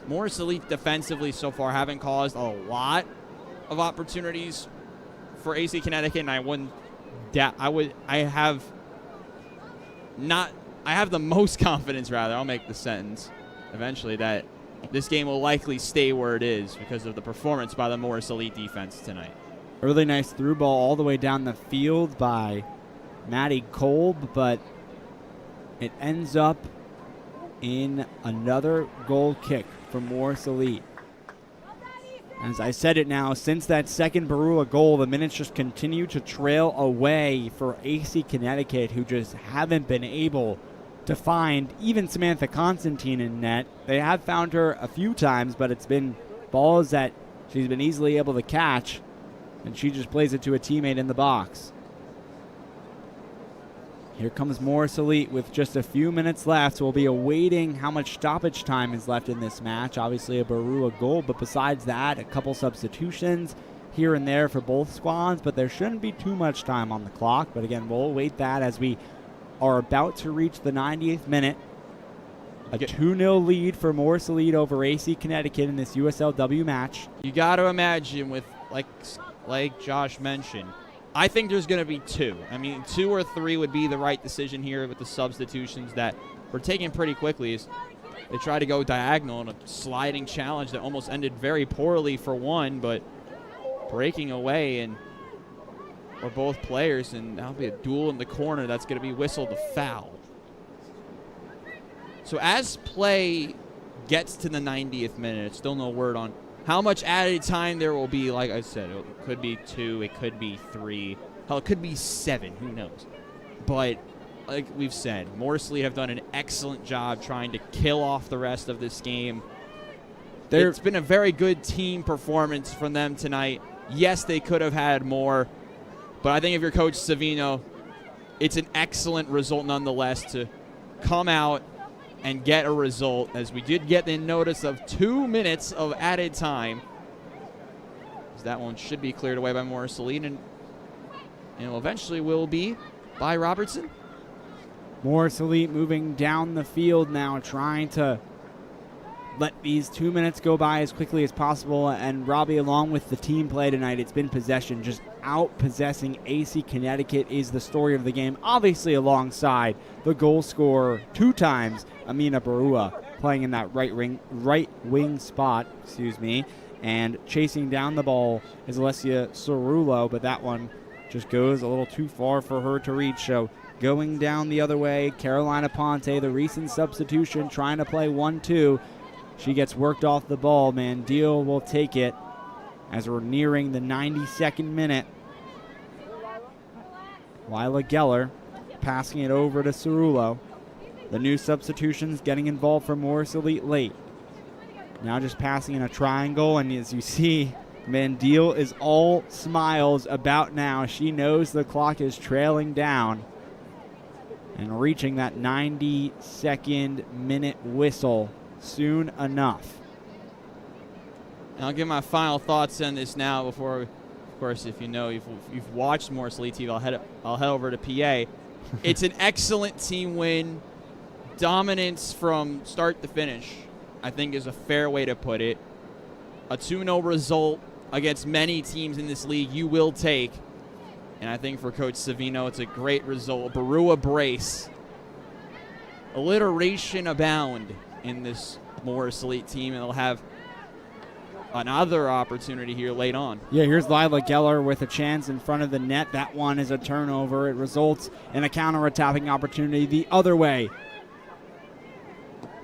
Morris Elite defensively so far haven't caused a lot of opportunities for AC Connecticut. And I have the most confidence, I'll make the sentence eventually, that this game will likely stay where it is because of the performance by the Morris Elite defense tonight. A really nice through ball all the way down the field by Maddie Kolb, but it ends up in another goal kick for Morris Elite. As I said it now, since that second Barua goal, the minutes just continue to trail away for AC Connecticut, who just haven't been able to find even Samantha Constantine in net. They have found her a few times, but it's been balls that she's been easily able to catch, and she just plays it to a teammate in the box. Here comes Morris Elite with just a few minutes left. So we'll be awaiting how much stoppage time is left in this match. Obviously a Barua goal, but besides that, a couple substitutions here and there for both squads, but there shouldn't be too much time on the clock. But again, we'll await that as we are about to reach the 90th minute. A 2-0 lead for Morris Elite over AC Connecticut in this USLW match. You got to imagine with, like Josh mentioned, I think there's going to be 2. I mean, 2 or 3 would be the right decision here with the substitutions that were taken pretty quickly. As they try to go diagonal in a sliding challenge that almost ended very poorly for one, but breaking away and or both players, and that'll be a duel in the corner that's going to be whistled a foul. So as play gets to the 90th minute, still no word on how much added time there will be. Like I said, it could be 2, it could be 3, hell, it could be 7, who knows. But like we've said, Morris Elite have done an excellent job trying to kill off the rest of this game. It's been a very good team performance from them tonight. Yes, they could have had more, but I think if you're Coach Savino, it's an excellent result nonetheless to come out and get a result, as we did get the notice of 2 minutes of added time. That one should be cleared away by Morris Elite, and eventually will be by Robertson. Morris Elite moving down the field now, trying to let these 2 minutes go by as quickly as possible. And Robbie, along with the team play tonight, it's been possession. Just out-possessing AC Connecticut is the story of the game. Obviously alongside the goal scorer 2 times, Amina Barua, playing in that right wing spot, and chasing down the ball is Alessia Cerullo, but that one just goes a little too far for her to reach. So going down the other way, Carolina Ponte, the recent substitution, trying to play 1-2. She gets worked off the ball. Mandil will take it as we're nearing the 92nd minute. Lila Geller passing it over to Cerullo. The new substitutions getting involved for Morris Elite late. Now just passing in a triangle, and as you see, Mandil is all smiles about now. She knows the clock is trailing down and reaching that 90-second minute whistle soon enough. I'll give my final thoughts on this now before, of course, if you know, you've watched Morris Elite TV, I'll head over to PA. It's an excellent team win. Dominance from start to finish, I think, is a fair way to put it. A 2-0 result against many teams in this league you will take. And I think for Coach Savino, it's a great result. Barua brace. Alliteration abound in this Morris Elite team, and they'll have another opportunity here late on. Yeah, here's Lila Geller with a chance in front of the net. That one is a turnover. It results in a counter-attacking opportunity the other way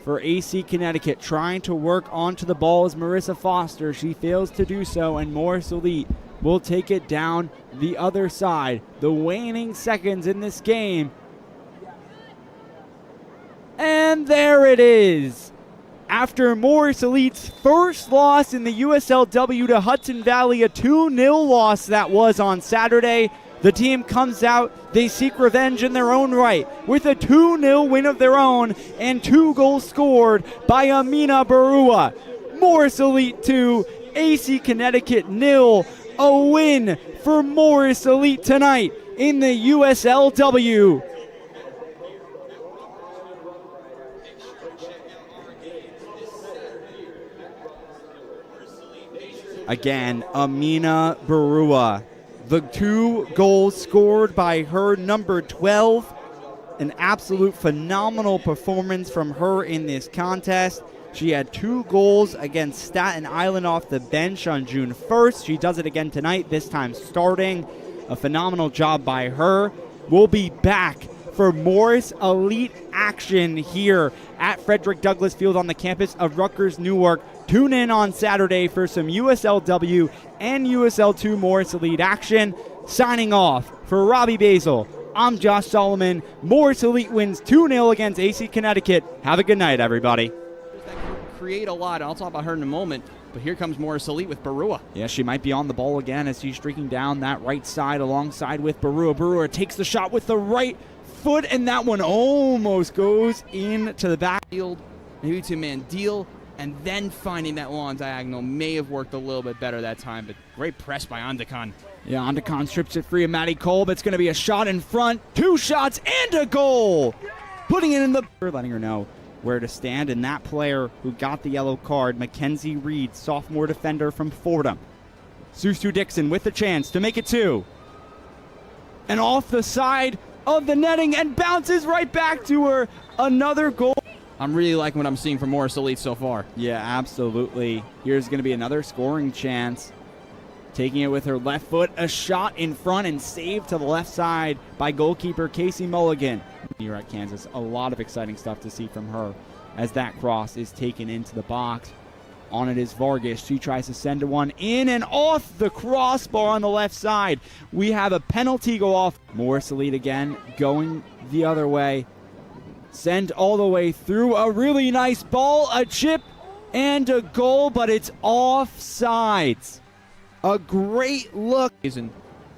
for AC Connecticut. Trying to work onto the ball is Marissa Foster. She fails to do so, and Morris Elite will take it down the other side. The waning seconds in this game. And there it is. After Morris Elite's first loss in the USLW to Hudson Valley, a 2-0 loss that was on Saturday, the team comes out, they seek revenge in their own right with a 2-0 win of their own and 2 goals scored by Amina Barua. Morris Elite 2, AC Connecticut 0. A win for Morris Elite tonight in the USLW. Again, Amina Barua. The 2 goals scored by her, number 12. An absolute phenomenal performance from her in this contest. She had 2 goals against Staten Island off the bench on June 1st. She does it again tonight, this time starting. A phenomenal job by her. We'll be back for Morris Elite action here at Frederick Douglass Field on the campus of Rutgers Newark. Tune in on Saturday for some USLW and USL2 Morris Elite action. Signing off for Robbie Basil, I'm Josh Solomon. Morris Elite wins 2-0 against AC Connecticut. Have a good night, everybody. Create a lot. I'll talk about her in a moment. But here comes Morris Elite with Barua. Yeah, she might be on the ball again as she's streaking down that right side alongside with Barua. Barua takes the shot with the right foot, and that one almost goes into the backfield. Maybe to Mandil, and then finding that long diagonal may have worked a little bit better that time, but great press by Andakan. Yeah, Andakan strips it free of Maddie Kolb. It's going to be a shot in front. 2 shots and a goal. Putting it in the... Letting her know where to stand, and that player who got the yellow card, Mackenzie Reed, sophomore defender from Fordham. Susu Dixon with the chance to make it 2. And off the side of the netting and bounces right back to her. Another goal. I'm really liking what I'm seeing from Morris Elite so far. Yeah, absolutely. Here's going to be another scoring chance. Taking it with her left foot, a shot in front and saved to the left side by goalkeeper Casey Mulligan. Here at Kansas, a lot of exciting stuff to see from her as that cross is taken into the box. On it is Vargas. She tries to send one in and off the crossbar on the left side. We have a penalty go off. Morris Elite again going the other way. Send all the way through. A really nice ball, a chip, and a goal, but it's offsides. A great look. And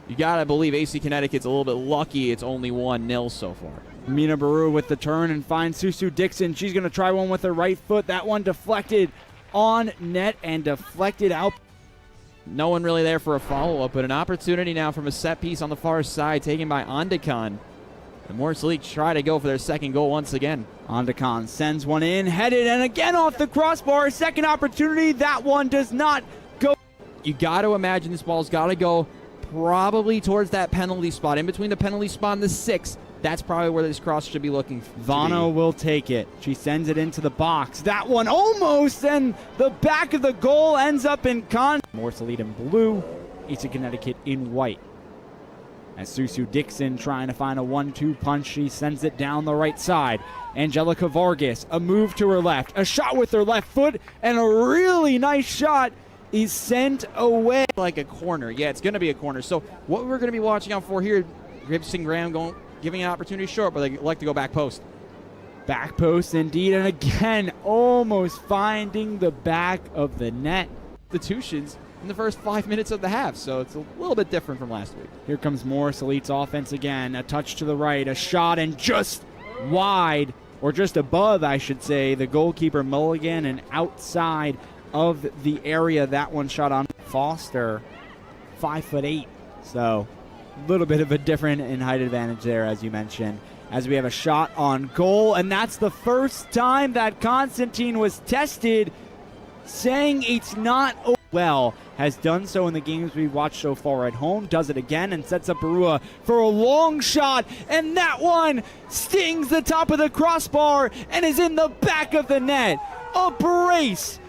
you got to believe AC Connecticut's a little bit lucky it's only 1-0 so far. Mina Baru with the turn and finds Susu Dixon. She's going to try one with her right foot. That one deflected on net and deflected out. No one really there for a follow-up, but an opportunity now from a set piece on the far side taken by Andakan. The Morris Elite try to go for their second goal once again. Andakan sends one in, headed, and again off the crossbar. Second opportunity. That one does not go. You got to imagine this ball's got to go probably towards that penalty spot, in between the penalty spot and the 6. That's probably where this cross should be looking. Vano will take it. She sends it into the box. That one almost, and the back of the goal ends up in Morris Elite in blue, AC Connecticut in white. As Susu Dixon trying to find a 1-2 punch, she sends it down the right side. Angelica Vargas, a move to her left, a shot with her left foot, and a really nice shot is sent away. Like a corner. Yeah, it's going to be a corner. So what we're going to be watching out for here, Gibson Graham giving an opportunity short, but they like to go back post. Back post indeed, and again, almost finding the back of the net. Institutions in the first 5 minutes of the half, so it's a little bit different from last week. Here comes Morris Elite's offense again. A touch to the right, a shot, and just wide, or just above, I should say, the goalkeeper Mulligan, and outside of the area. That one shot on Foster, 5'8", so a little bit of a different in height advantage there, as you mentioned. As we have a shot on goal, and that's the first time that Constantine was tested, saying it's not well. Has done so in the games we've watched so far at home, does it again, and sets up Barua for a long shot, and that one stings the top of the crossbar and is in the back of the net. A brace